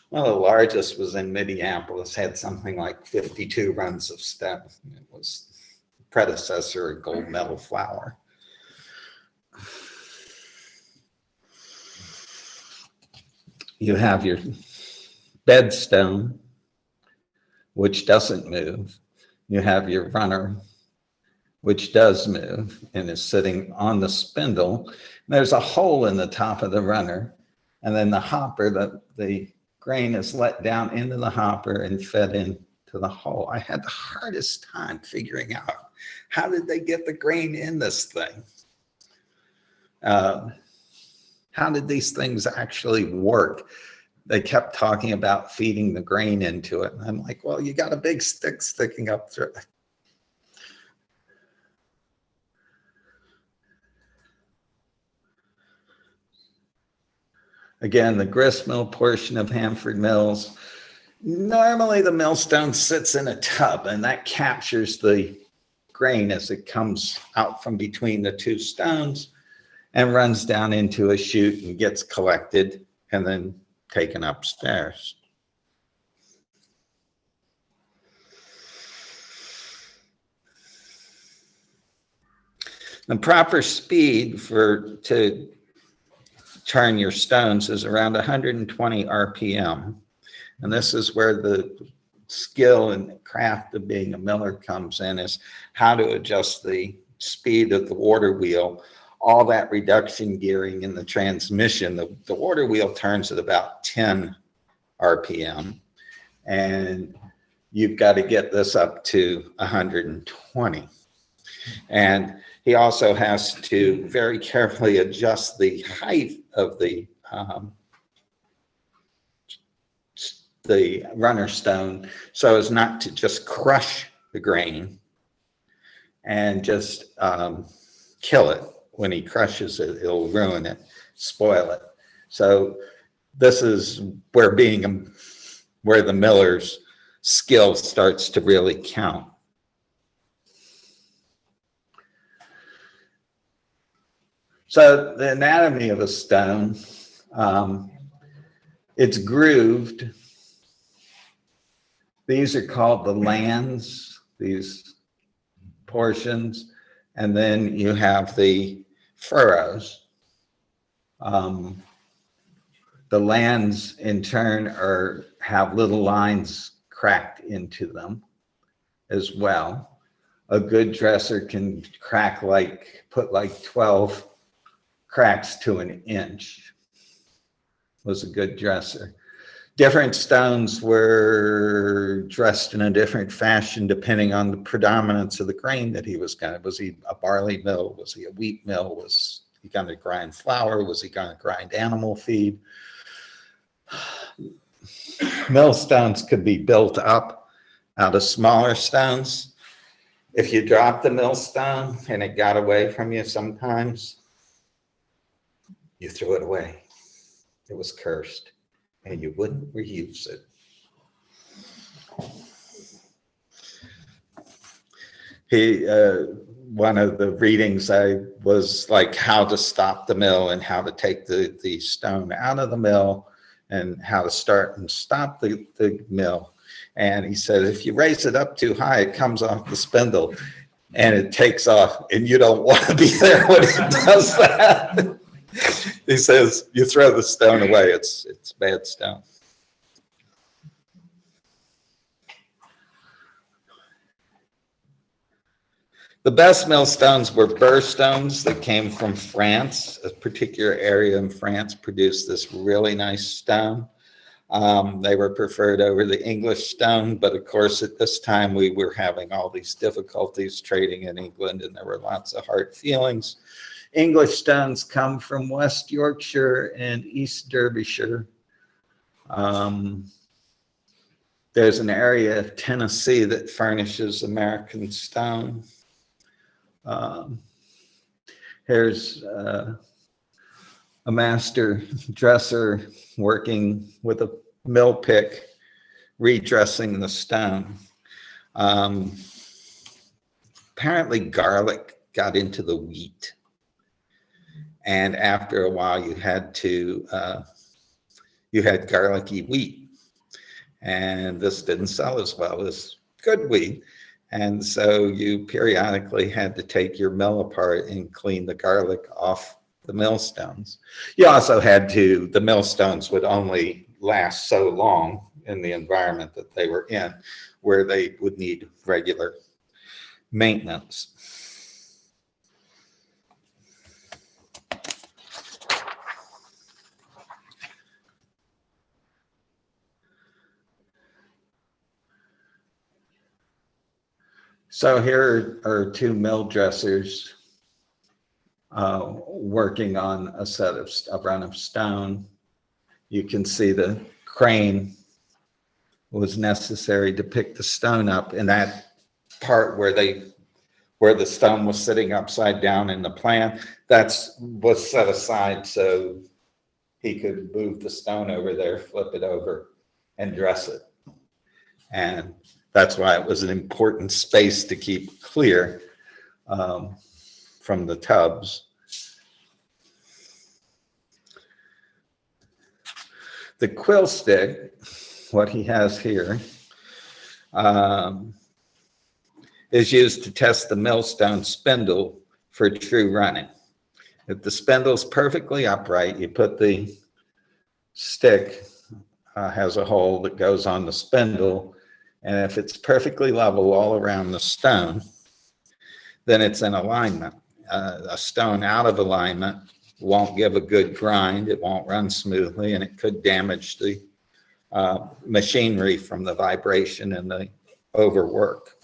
B: Well, the largest was in Minneapolis, had something like 52 runs of stone. It was the predecessor of gold medal flour. You have your bedstone, which doesn't move. You have your runner, which does move and is sitting on the spindle. There's a hole in the top of the runner, and then the hopper, the grain is let down into the hopper and fed into the hole. I had the hardest time figuring out, how did they get the grain in this thing? How did these things actually work? They kept talking about feeding the grain into it. And I'm like, well, you got a big stick sticking up through it. Again, the grist mill portion of Hanford Mills. Normally the millstone sits in a tub, and that captures the grain as it comes out from between the 2 stones and runs down into a chute and gets collected and then taken upstairs. The proper speed to turn your stones is around 120 RPM. And this is where the skill and craft of being a miller comes in, is how to adjust the speed of the water wheel. All that reduction gearing in the transmission, the water wheel turns at about 10 RPM, and you've got to get this up to 120. And he also has to very carefully adjust the height of the runner stone so as not to just crush the grain and just kill it. When he crushes it, it'll ruin it, spoil it. So this is where where the miller's skill starts to really count. So the anatomy of a stone, it's grooved. These are called the lands, these portions. And then you have the furrows. The lands in turn have little lines cracked into them as well. A good dresser can put like 12 cracks to an inch. Was a good dresser. Different stones were dressed in a different fashion depending on the predominance of the grain that he was going to. Was he a barley mill? Was he a wheat mill? Was he going to grind flour? Was he going to grind animal feed? Millstones could be built up out of smaller stones. If you dropped the millstone and it got away from you sometimes, you threw it away. It was cursed and you wouldn't reuse it. One of the readings was like how to stop the mill and how to take the stone out of the mill and how to start and stop the mill. And he said, if you raise it up too high, it comes off the spindle and it takes off, and you don't want to be there when it does that. He says, you throw the stone away, it's bad stone. The best millstones were burr stones that came from France. A particular area in France produced this really nice stone. They were preferred over the English stone, but of course at this time we were having all these difficulties trading in England and there were lots of hard feelings. English stones come from West Yorkshire and East Derbyshire. There's an area of Tennessee that furnishes American stone. Here's a master dresser working with a mill pick, redressing the stone. Apparently garlic got into the wheat. And after a while you had garlicky wheat. And this didn't sell as well as good wheat. And so you periodically had to take your mill apart and clean the garlic off the millstones. You also had to, the millstones would only last so long in the environment that they were in, where they would need regular maintenance. So here are two mill dressers working on a run of stone. You can see the crane was necessary to pick the stone up, and that part where the stone was sitting upside down in the plan, was set aside so he could move the stone over there, flip it over, and dress it. And that's why it was an important space to keep clear from the tubs. The quill stick, what he has here, is used to test the millstone spindle for true running. If the spindle's perfectly upright, you put the stick, has a hole that goes on the spindle, and if it's perfectly level all around the stone, then it's in alignment. A stone out of alignment won't give a good grind, it won't run smoothly, and it could damage the machinery from the vibration and the overwork.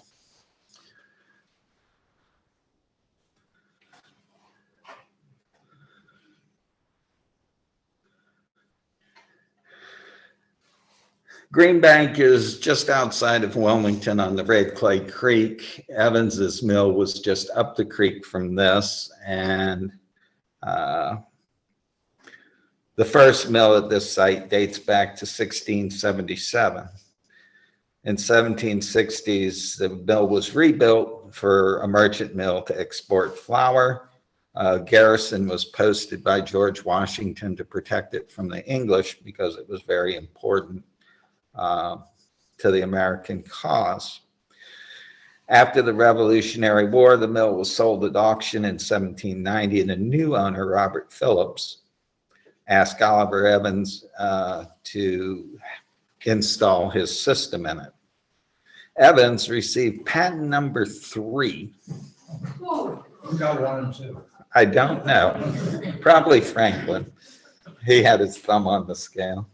B: Greenbank is just outside of Wilmington on the Red Clay Creek. Evans's mill was just up the creek from this, and the first mill at this site dates back to 1677. In 1760s, the mill was rebuilt for a merchant mill to export flour. Garrison was posted by George Washington to protect it from the English because it was very important to the American cause. After the Revolutionary War, the mill was sold at auction in 1790, and a new owner, Robert Phillips, asked Oliver Evans to install his system in it. Evans received patent number 3.
E: Who got 1 and 2?
B: I don't know, probably Franklin. He had his thumb on the scale.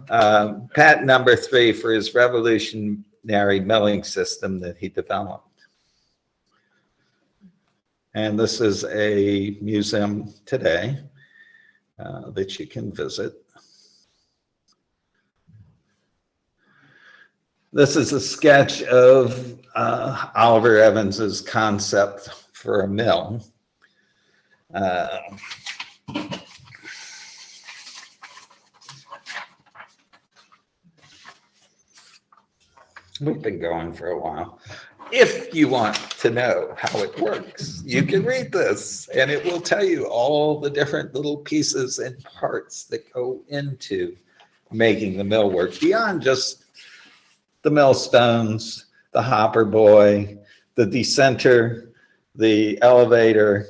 B: Patent number 3 for his revolutionary milling system that he developed. And this is a museum today that you can visit. This is a sketch of Oliver Evans's concept for a mill. We've been going for a while. If you want to know how it works, you can read this and it will tell you all the different little pieces and parts that go into making the mill work beyond just the millstones, the hopper boy, the decenter, the elevator,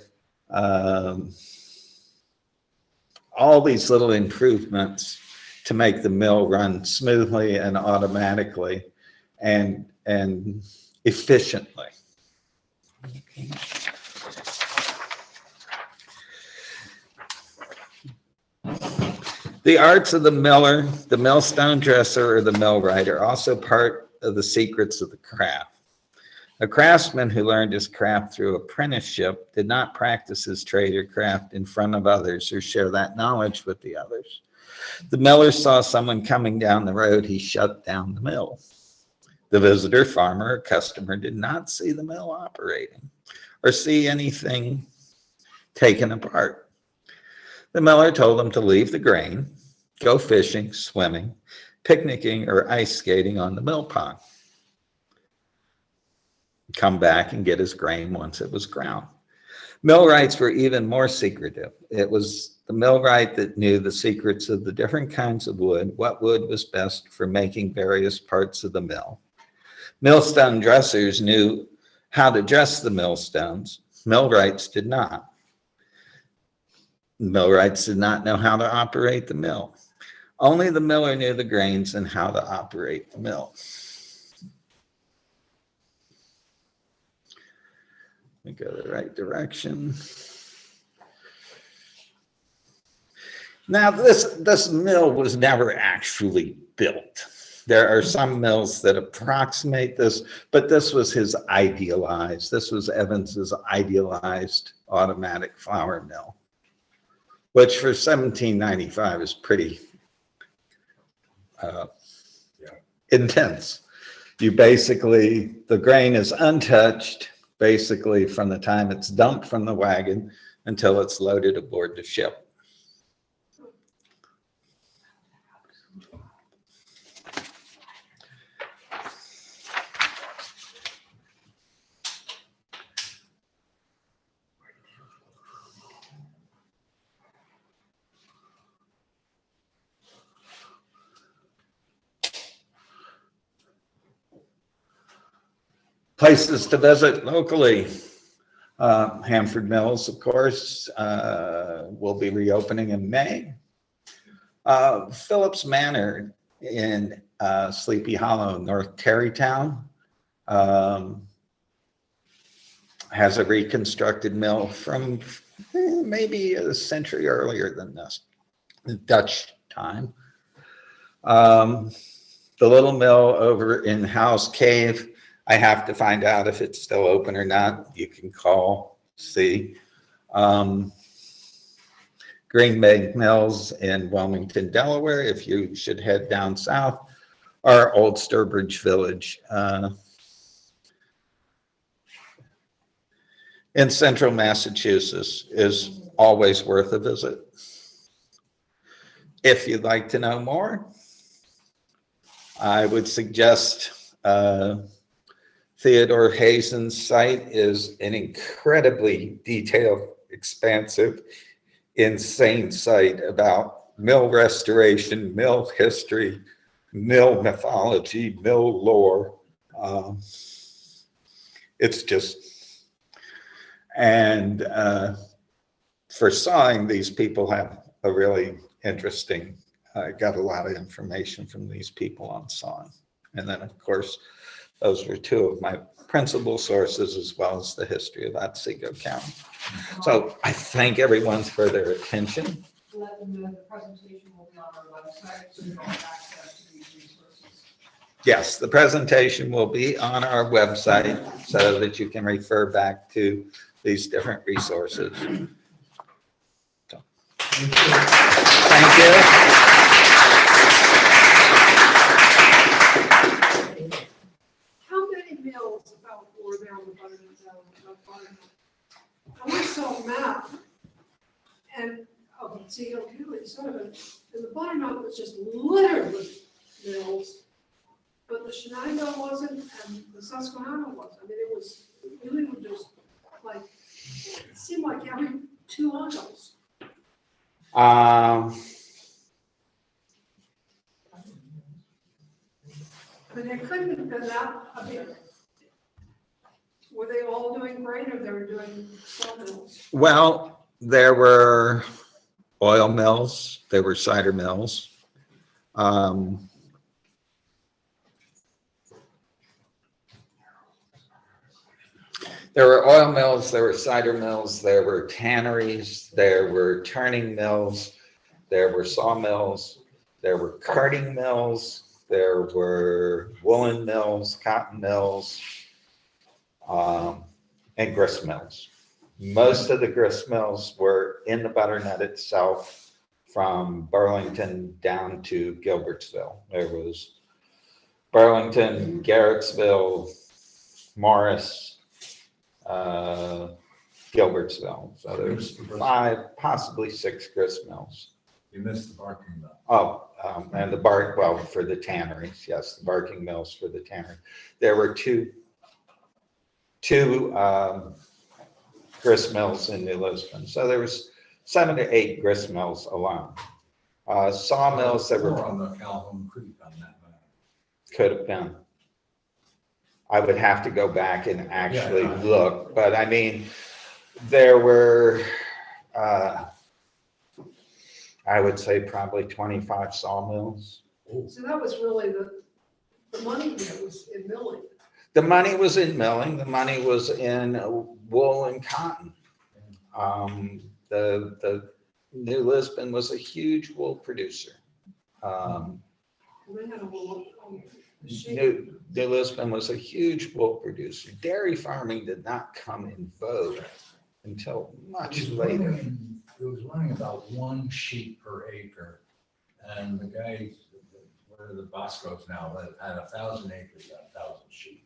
B: all these little improvements to make the mill run smoothly and automatically and efficiently. Okay. The arts of the miller, the millstone dresser, or the millwright are also part of the secrets of the craft. A craftsman who learned his craft through apprenticeship did not practice his trade or craft in front of others or share that knowledge with the others. The miller saw someone coming down the road, he shut down the mill. The visitor, farmer, or customer did not see the mill operating or see anything taken apart. The miller told them to leave the grain, go fishing, swimming, picnicking, or ice skating on the mill pond. Come back and get his grain once it was ground. Millwrights were even more secretive. It was the millwright that knew the secrets of the different kinds of wood, what wood was best for making various parts of the mill. Millstone dressers knew how to dress the millstones. Millwrights did not. Millwrights did not know how to operate the mill. Only the miller knew the grains and how to operate the mill. We go the right direction. Now, this mill was never actually built. There are some mills that approximate this, but this was his idealized. This was Evans's idealized automatic flour mill, which for 1795 is pretty intense. You basically, the grain is untouched, basically from the time it's dumped from the wagon until it's loaded aboard the ship. Places to visit locally. Hanford Mills, of course, will be reopening in May. Phillips Manor in Sleepy Hollow, North Tarrytown, has a reconstructed mill from maybe a century earlier than this, Dutch time. The little mill over in House Cave, I have to find out if it's still open or not. You can call, see. Green Bay Mills in Wilmington, Delaware, if you should head down south, or Old Sturbridge Village in central Massachusetts is always worth a visit. If you'd like to know more, I would suggest Theodore Hazen's site is an incredibly detailed, expansive, insane site about mill restoration, mill history, mill mythology, mill lore. It's just, and for sawing, these people have a really interesting. I got a lot of information from these people on sawing. And then, of course, those were two of my principal sources, as well as the history of Otsego County. So I thank everyone for their attention.
G: Let them know the presentation will be on our website, so you don't have access to these resources.
B: Yes, the presentation will be on our website so that you can refer back to these different resources. So, thank you.
H: How many mills about were there on the Butternut Valley? I saw a map, and Otsego County, sort of, and the Butternut was just littered with mills, but the Shenango wasn't, and the Susquehanna was. I mean, it really was just like, it seemed like every 2 miles. But they couldn't have been that, I mean, were they all doing grain or they were doing sawmills?
B: Well, there were oil mills, there were cider mills. There were oil mills, there were cider mills, there were tanneries, there were turning mills, there were sawmills, there were carding mills, there were woolen mills, cotton mills, and grist mills. Most of the grist mills were in the Butternut itself, from Burlington down to Gilbertsville. There was Burlington, Garrettsville, Morris, Gilbertsville. So there's 5, possibly 6 grist mills.
E: You missed the barking mill.
B: Oh, and the bark, well, for the tanneries, yes, the barking mills for the tannery. There were two grist mills in New Lisbon. So there was 7 to 8 grist mills alone. Sawmills that were
E: More on the Calhoun Creek on that map.
B: could have been. I would have to go back and actually
E: Yeah.
B: look, but I mean, there were, I would say probably 25 sawmills.
H: So that was really the money that was in milling.
B: The money was in milling, the money was in wool and cotton. The New Lisbon was a huge wool producer.
H: They had a little sheep.
B: New Lisbon was a huge wool producer. Dairy farming did not come in vogue until much later.
E: It was running about 1 sheep per acre. And the guy, where the Bosco's now, that had 1,000 acres, 1,000 sheep.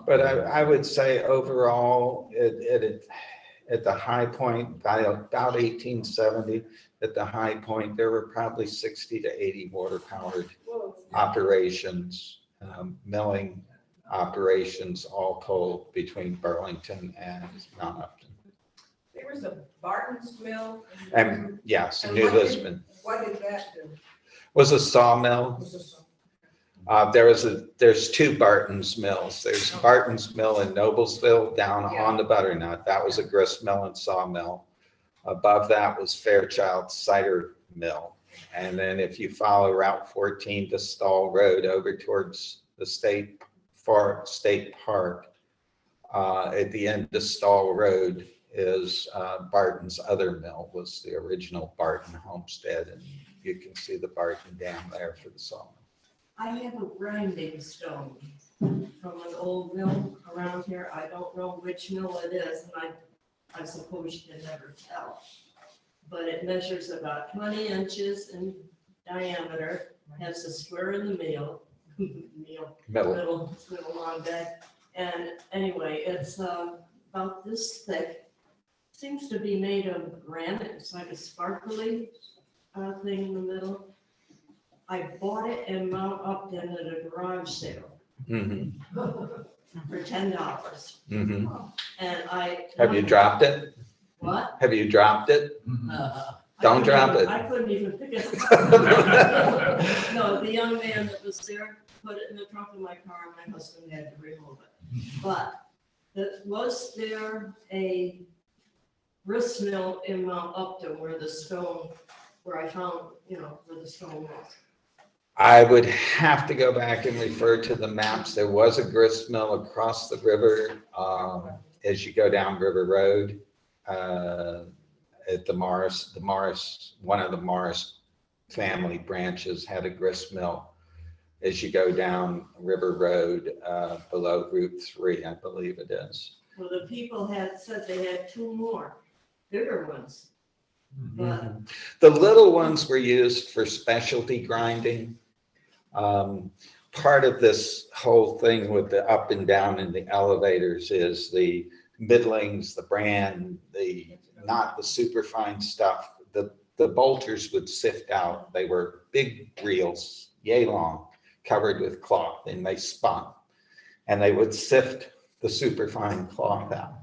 B: But I would say overall, at the high point, by about 1870, at the high point, there were probably 60 to 80 water-powered
H: Whoa.
B: operations, milling operations, all told between Burlington and Mount Upton.
I: There was a Barton's mill.
B: And yes,
I: And
B: New
I: what did-
B: Lisbon
I: What did that do?
B: was a sawmill. There's 2 Barton's mills. There's Barton's Mill in Noblesville down on the Butternut. That was a grist mill and sawmill. Above that was Fairchild Cider Mill. And then if you follow Route 14 to Stall Road over towards the State Park, at the end of Stall Road is Barton's other mill, was the original Barton Homestead. And you can see the Barton Dam there for the sawmill.
I: I have a grinding stone from an old mill around here. I don't know which mill it is, and I suppose you can never tell. But it measures about 20 inches in diameter, has a square in the middle, middle long bed. And anyway, it's about this thick. Seems to be made of granite. It's like a sparkly thing in the middle. I bought it in Mount Upton at a garage sale
B: Mhm,
I: for $10.
B: mhm.
I: And
B: Have you dropped it?
I: What?
B: Have you dropped it? Don't
I: I
B: drop
I: couldn't
B: it.
I: even- I couldn't even pick it up. No, the young man that was there put it in the trunk of my car and my husband had to remove it. But was there a grist mill in Mount Upton where the stone where I found, where the stone was.
B: I would have to go back and refer to the maps. There was a grist mill across the river as you go down River Road at the Morris, one of the Morris family branches had a grist mill as you go down River Road below Route 3, I believe it is.
I: Well, the people had said they had 2 more bigger ones. But
B: The little ones were used for specialty grinding. Part of this whole thing with the up and down in the elevators is the middlings, the brand, not the superfine stuff. The bolters would sift out. They were big reels, yay long, covered with cloth, and they spun. And they would sift the superfine cloth out.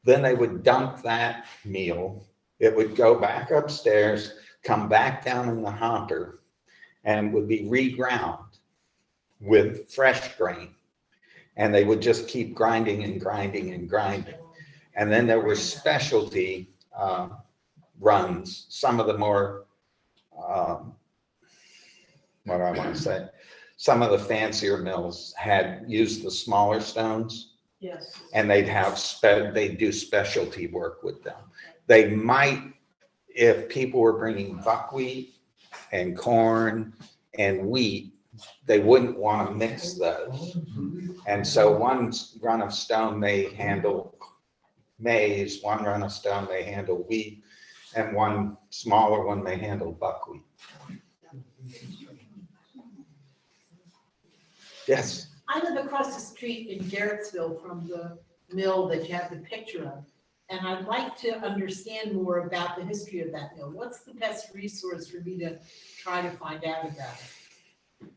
B: Then they would dump that meal. It would go back upstairs, come back down in the hopper, and would be reground with fresh grain. And they would just keep grinding and grinding and grinding. And then there were specialty runs. Some of the more, what do I want to say? Some of the fancier mills had used the smaller stones.
I: yes.
B: And they'd do specialty work with them. They might, if people were bringing buckwheat and corn and wheat, they wouldn't want to mix those. And so one run of stone may handle maize, one run of stone may handle wheat, and one smaller one may handle buckwheat. Yes.
J: I live across the street in Garrettsville from the mill that you have the picture of. And I'd like to understand more about the history of that mill. What's the best resource for me to try to find out about it?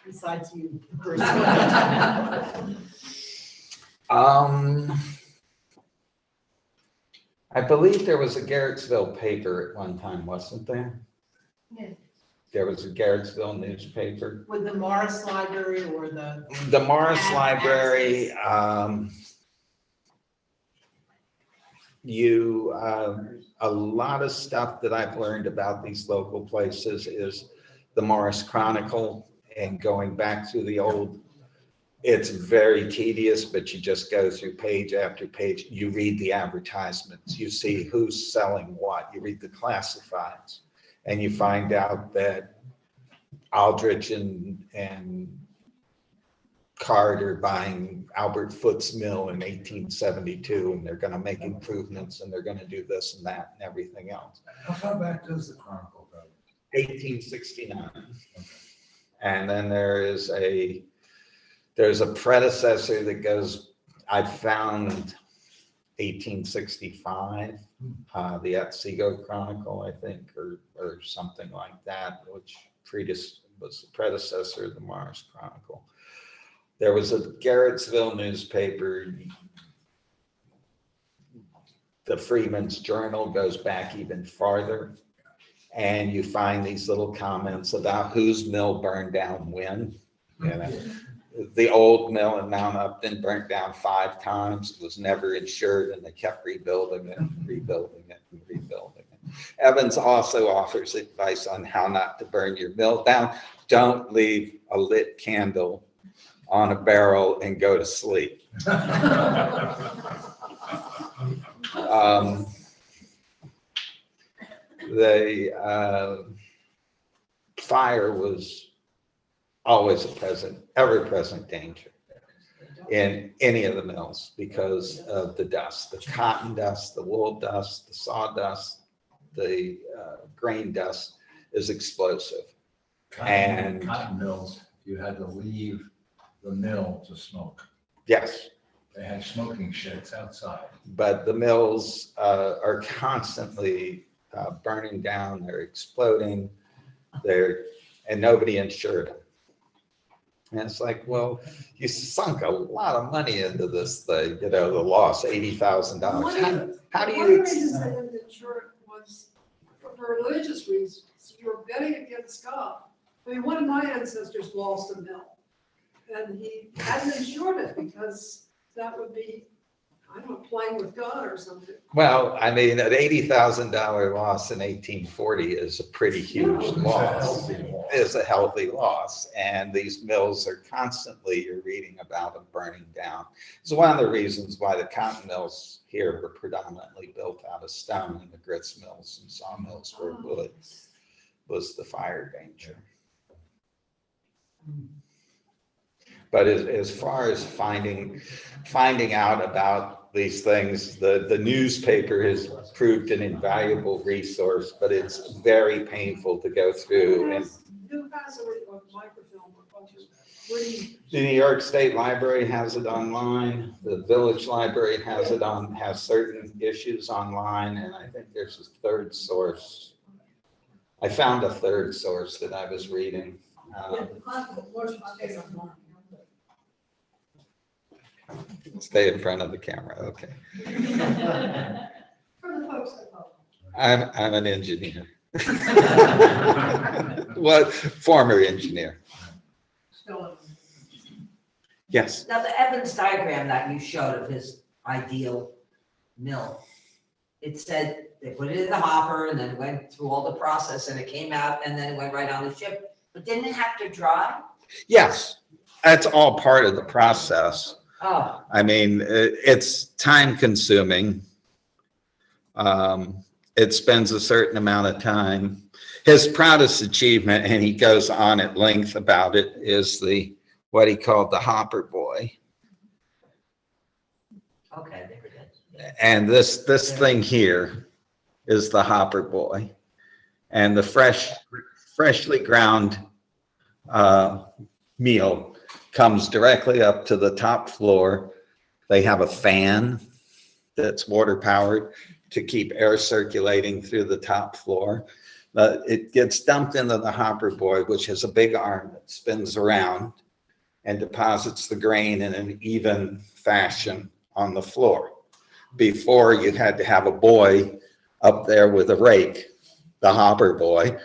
J: Besides you personally.
B: I believe there was a Garrettsville paper at one time, wasn't there?
J: Yeah.
B: There was a Garrettsville newspaper.
J: With the Morris Library or
B: The Morris Library, a lot of stuff that I've learned about these local places is the Morris Chronicle, and going back through the old, it's very tedious, but you just go through page after page. You read the advertisements, you see who's selling what, you read the classifieds, and you find out that Aldrich and Carter buying Albert Foote's mill in 1872, and they're going to make improvements, and they're going to do this and that and everything else.
E: How far back does the Chronicle go?
B: 1869. And then there's a predecessor that goes, I found 1865, the Otsego Chronicle, I think, or something like that, which was the predecessor of the Morris Chronicle. There was a Garrettsville newspaper. The Freeman's Journal goes back even farther. And you find these little comments about whose mill burned down when. You know, the old mill in Mount Upton burnt down 5 times. It was never insured, and they kept rebuilding it and rebuilding it and rebuilding it. Evans also offers advice on how not to burn your mill down. Don't leave a lit candle on a barrel and go to sleep. The fire was always ever-present danger in any of the mills because of the dust, the cotton dust, the wool dust, the sawdust, the grain dust is explosive.
E: Cotton mills, you had to leave the mill to smoke.
B: Yes.
E: They had smoking sheds outside.
B: But the mills are constantly burning down, they're exploding, and nobody insured them. And it's like, well, you sunk a lot of money into this thing, the loss, $80,000. How do you?
H: One reason they didn't insure it was for religious reasons. You were betting against God. I mean, one of my ancestors lost a mill, and he hadn't insured it because that would be I don't know, playing with God or something.
B: Well, I mean, an $80,000 loss in 1840 is a pretty huge
H: Yeah.
B: loss. Is a healthy loss. And these mills are constantly, you're reading about them burning down. It's one of the reasons why the cotton mills here were predominantly built out of stone, and the grist mills and sawmills were wood, was the fire danger. But as far as finding out about these things, the newspaper has proved an invaluable resource, but it's very painful to go through. And
H: Who has a microfilm or bunch of, where do you?
B: the New York State Library has it online. The Village Library has it has certain issues online, and I think there's a third source. I found a third source that I was reading. Stay in front of the camera, okay.
H: For the folks at home.
B: I'm an engineer. Well, former engineer. Yes.
K: Now, the Evans diagram that you showed of his ideal mill, it said they put it in the hopper and then went through all the process and it came out and then it went right on the ship. But didn't it have to dry?
B: Yes, that's all part of the process.
K: Oh,
B: I mean, it's time consuming. It spends a certain amount of time. His proudest achievement, and he goes on at length about it, is what he called the hopper boy.
K: okay, there it is.
B: And this thing here is the hopper boy. And the freshly ground meal comes directly up to the top floor. They have a fan that's water powered to keep air circulating through the top floor. It gets dumped into the hopper boy, which has a big arm that spins around and deposits the grain in an even fashion on the floor. Before, you had to have a boy up there with a rake, the hopper boy,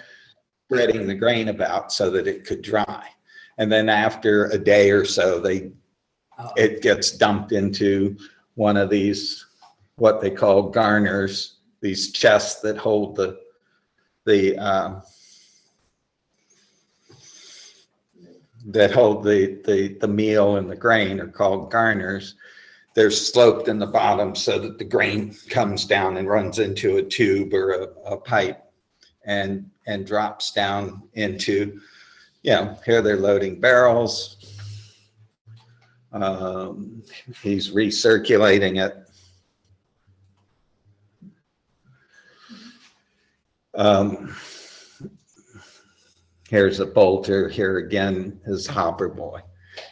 B: spreading the grain about so that it could dry. And then after a day or so, it gets dumped into one of these, what they call garners, these chests that hold the meal and the grain are called garners. They're sloped in the bottom so that the grain comes down and runs into a tube or a pipe and drops down into, here they're loading barrels. He's recirculating it. Here's a bolter. Here again, his hopper boy.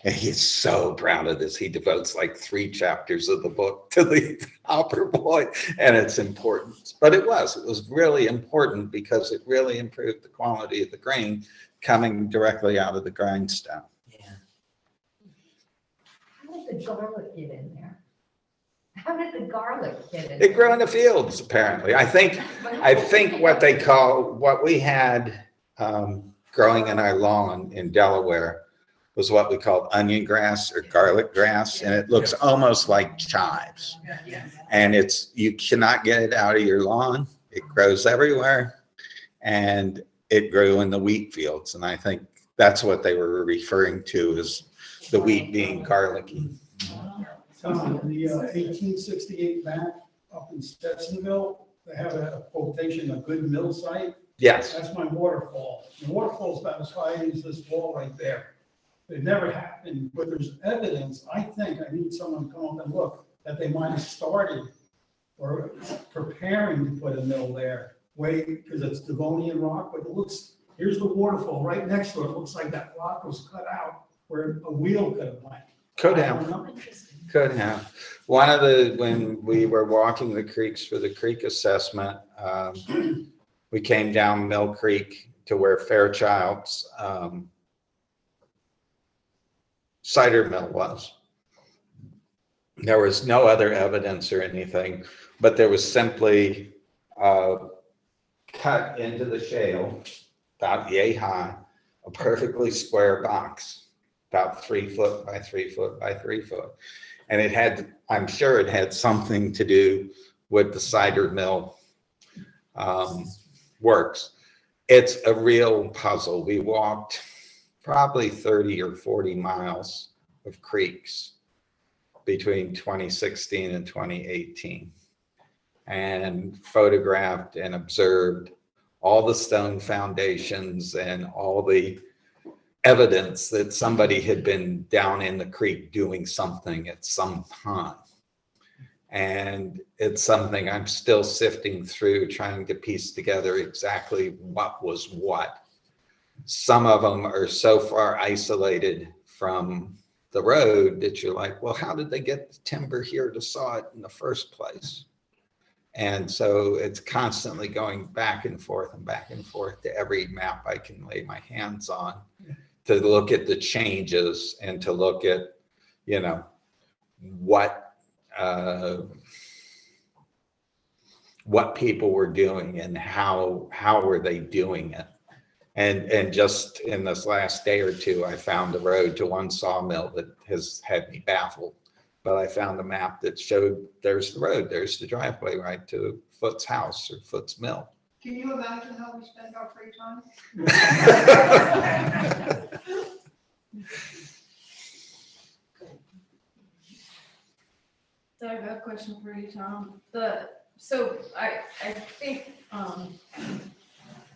B: And he's so proud of this. He devotes like 3 chapters of the book to the hopper boy and its importance. But it was really important because it really improved the quality of the grain coming directly out of the grindstone.
K: Yeah.
L: How did the garlic get in there? How did the garlic get in?
B: It grew in the fields, apparently. I think what we had growing in our lawn in Delaware was what we called onion grass or garlic grass, and it looks almost like chives. And you cannot get it out of your lawn. It grows everywhere, and it grew in the wheat fields. And I think that's what they were referring to as the wheat being garlicky.
M: The 1868 map up in Stetsonville, they have a quotation, a good mill site.
B: Yes.
M: That's my waterfall. The waterfall's about as high as this wall right there. It never happened, but there's evidence. I need someone to come up and look that they might have started or preparing to put a mill there. Because it's Devonian rock, but here's the waterfall right next to it. It looks like that rock was cut out where a wheel could have went.
B: Could have. When we were walking the creeks for the creek assessment, we came down Mill Creek to where Fairchild's cider mill was. There was no other evidence or anything, but there was simply cut into the shale, about yay high, a perfectly square box about 3 foot by 3 foot by 3 foot. And it had, I'm sure it had something to do with the cider mill works. It's a real puzzle. We walked probably 30 or 40 miles of creeks between 2016 and 2018 and photographed and observed all the stone foundations and all the evidence that somebody had been down in the creek doing something at some time. And it's something I'm still sifting through, trying to piece together exactly what was what. Some of them are so far isolated from the road that you're like, well, how did they get the timber here to saw it in the first place? And so it's constantly going back and forth to every map I can lay my hands on to look at the changes and to look at, you know, what people were doing and how were they doing it. And just in this last day or two, I found the road to one sawmill that has had me baffled. But I found a map that showed there's the road, there's the driveway right to Foot's house or Foot's mill.
H: Can you imagine how we spend our free time?
I: So I have a question for you, Tom. So I think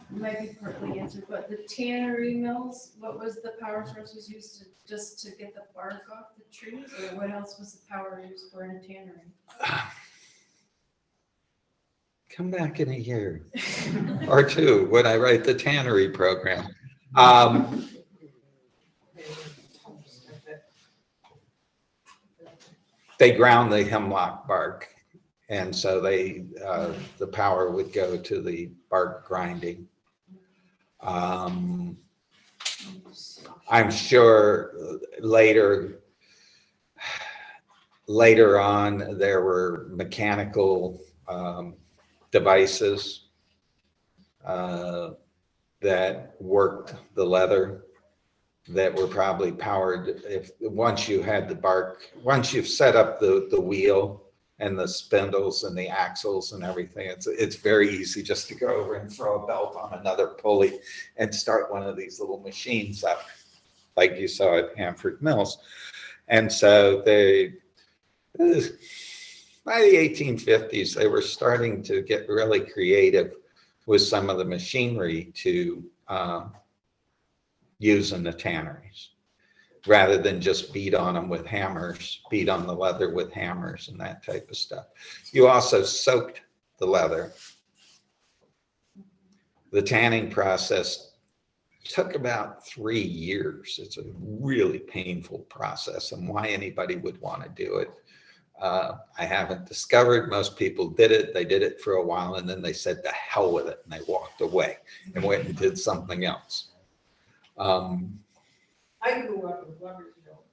I: might be partly answered, but the tannery mills, what was the power source was used to, just to get the bark off the trees, or what else was the power used for in a tannery?
B: Come back in a year or two when I write the tannery program. They ground the hemlock bark, and so the power would go to the bark grinding. I'm sure later on there were mechanical devices that worked the leather that were probably powered once you had the bark, once you've set up the wheel and the spindles and the axles and everything, it's very easy just to go over and throw a belt on another pulley and start one of these little machines up like you saw at Hanford Mills. And so by the 1850s, they were starting to get really creative with some of the machinery to use in the tanneries, rather than just beat on them with hammers, beat on the leather with hammers and that type of stuff. You also soaked the leather. The tanning process took about 3 years. It's a really painful process, and why anybody would want to do it, I haven't discovered. Most people did it. They did it for a while, and then they said, "The hell with it," and they walked away and went and did something else.
J: I grew up in Gloversville,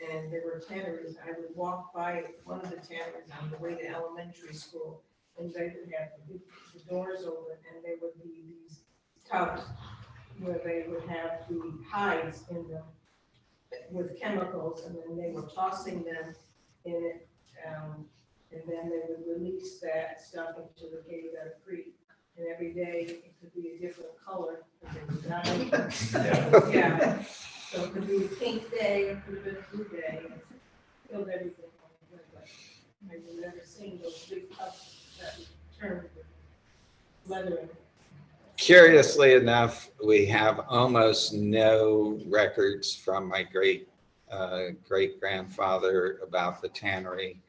J: and there were tanneries. I would walk by one of the tanneries on the way to elementary school, and they would have the doors open, and there would be these tubs where they would have the hides in them with chemicals, and then they were tossing them in it, and then they would release that stuff into the Gator Creek. And every day it could be a different color. Yeah. So it could be a pink day, it could have been a blue day. It killed everything. I've never seen those big cups that turn leather in.
B: Curiously enough, we have almost no records from my great-grandfather about the tannery.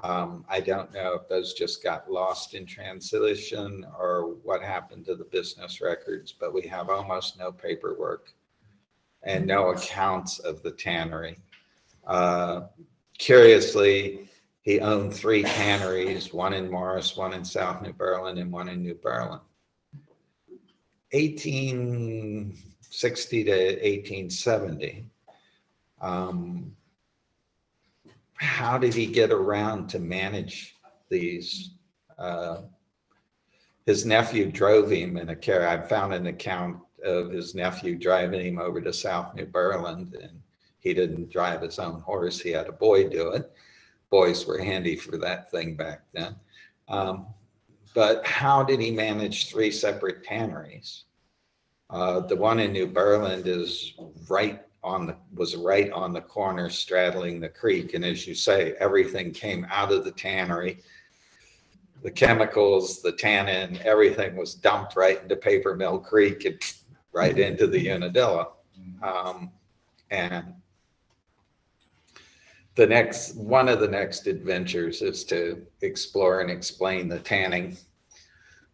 B: I don't know if those just got lost in translation or what happened to the business records, but we have almost no paperwork and no accounts of the tannery. Curiously, he owned 3 tanneries, one in Morris, one in South New Berlin, and one in New Berlin. 1860 to 1870. How did he get around to manage these? His nephew drove him in a car. I found an account of his nephew driving him over to South New Berlin, and He didn't drive his own horse. He had a boy do it. Boys were handy for that thing back then. But how did he manage 3 separate tanneries? The one in New Berlin is was right on the corner straddling the creek. And as you say, everything came out of the tannery. The chemicals, the tannin, everything was dumped right into Paper Mill Creek and right into the Unadilla. And one of the next adventures is to explore and explain the tanning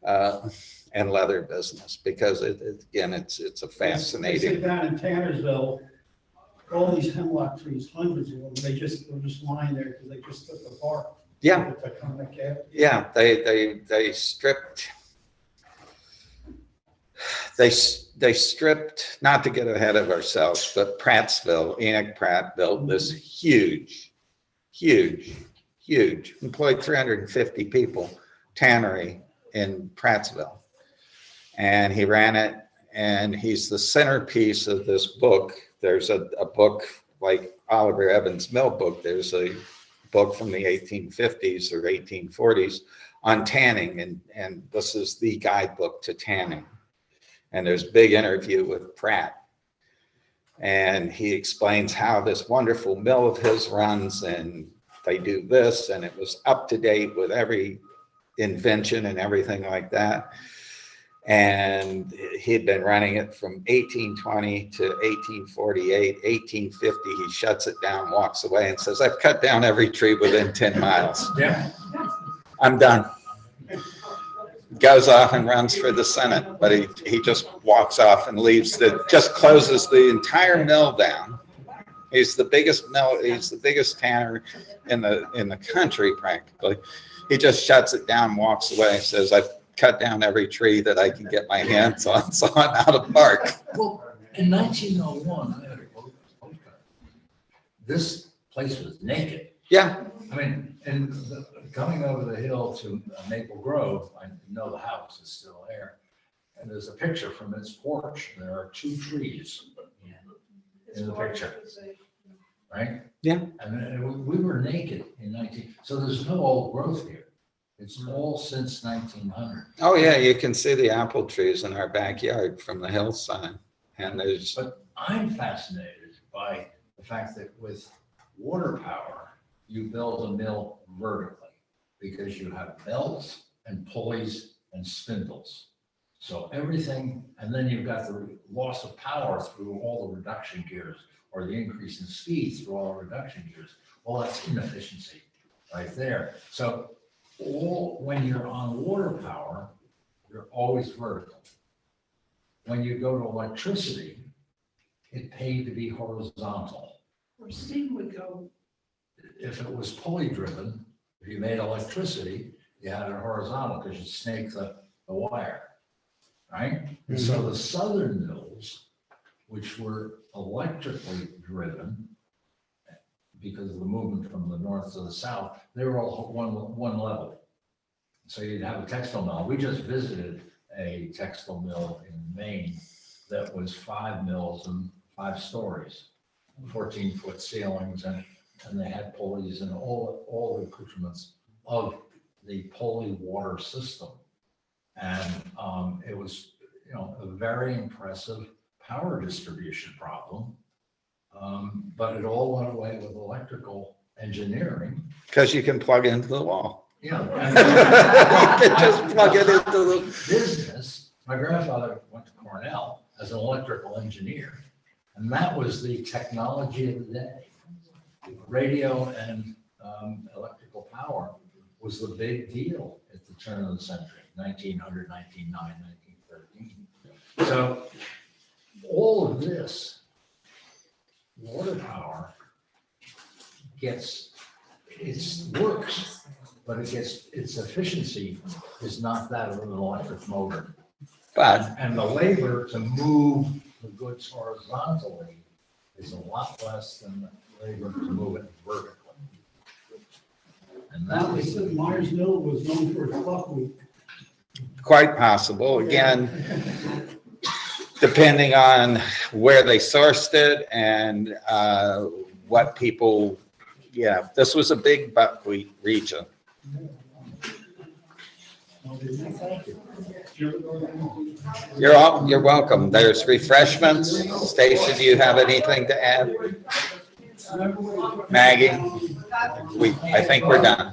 B: and leather business, because again, it's a
M: They say
B: fascinating.
M: down in Tannersville, all these hemlock trees, hundreds of them, they're just lying there because they just took the bark.
B: Yeah.
M: To come back out.
B: Yeah, they stripped, not to get ahead of ourselves, but Prattsville, Enoch Pratt built this huge, employed 350 people, tannery in Prattsville. And he ran it, and he's the centerpiece of this book. There's a book like Oliver Evans' Mill book. There's a book from the 1850s or 1840s on tanning, and this is the guidebook to tanning. And there's a big interview with Pratt, and he explains how this wonderful mill of his runs, and they do this, and it was up to date with every invention and everything like that. And he'd been running it from 1820 to 1848, 1850. He shuts it down, walks away, and says, "I've cut down every tree within 10 miles.
E: Yeah.
B: I'm done." Goes off and runs for the Senate, but he just walks off and leaves. Just closes the entire mill down. He's the biggest mill. He's the biggest tanner in the country practically. He just shuts it down, walks away, and says, "I've cut down every tree that I can get my hands on, so I'm out of bark."
E: Well, in 1901, I had a postcard. This place was naked.
B: Yeah.
E: I mean, and coming over the hill to Maple Grove, I know the house is still there. And there's a picture from its porch. There are 2 trees in the picture, right?
B: Yeah.
E: And we were naked in so there's no old growth here. It's all since 1900.
B: Oh yeah, you can see the apple trees in our backyard from the hillside. And there's.
E: But I'm fascinated by the fact that with water power, you build a mill vertically because you have belts and pulleys and spindles. So everything, and then you've got the loss of power through all the reduction gears, or the increase in speed through all the reduction gears. Well, that's inefficiency right there. So when you're on water power, you're always vertical. When you go to electricity, it paid to be horizontal.
H: Where steam would go.
E: If it was pulley driven, if you made electricity, you had it horizontal because you snake the wire, right? And so the southern mills, which were electrically driven because of the movement from the north to the south, they were all one level. So you'd have a textile mill. We just visited a textile mill in Maine that was 5 mills and 5 stories, 14-foot ceilings, and they had pulleys and all the accoutrements of the pulley water system. And it was, a very impressive power distribution problem. But it all went away with electrical engineering.
B: Because you can plug into the wall.
E: Yeah.
B: You can just plug it into the
E: business. My grandfather went to Cornell as an electrical engineer, and that was the technology of the day. Radio and electrical power was the big deal at the turn of the century, 1900, 1909, 1913. So all of this water power works, but its efficiency is not that of an electric motor.
B: But
E: and the labor to move the goods horizontally is a lot less than the labor to move it vertically. And that
M: They
E: was
M: said Myers Mill was known for its buckwheat.
B: quite possible. Again, depending on where they sourced it and what people, yeah, this was a big buckwheat region. You're welcome. There's refreshments. Stacia, do you have anything to add? Maggie? I think we're done.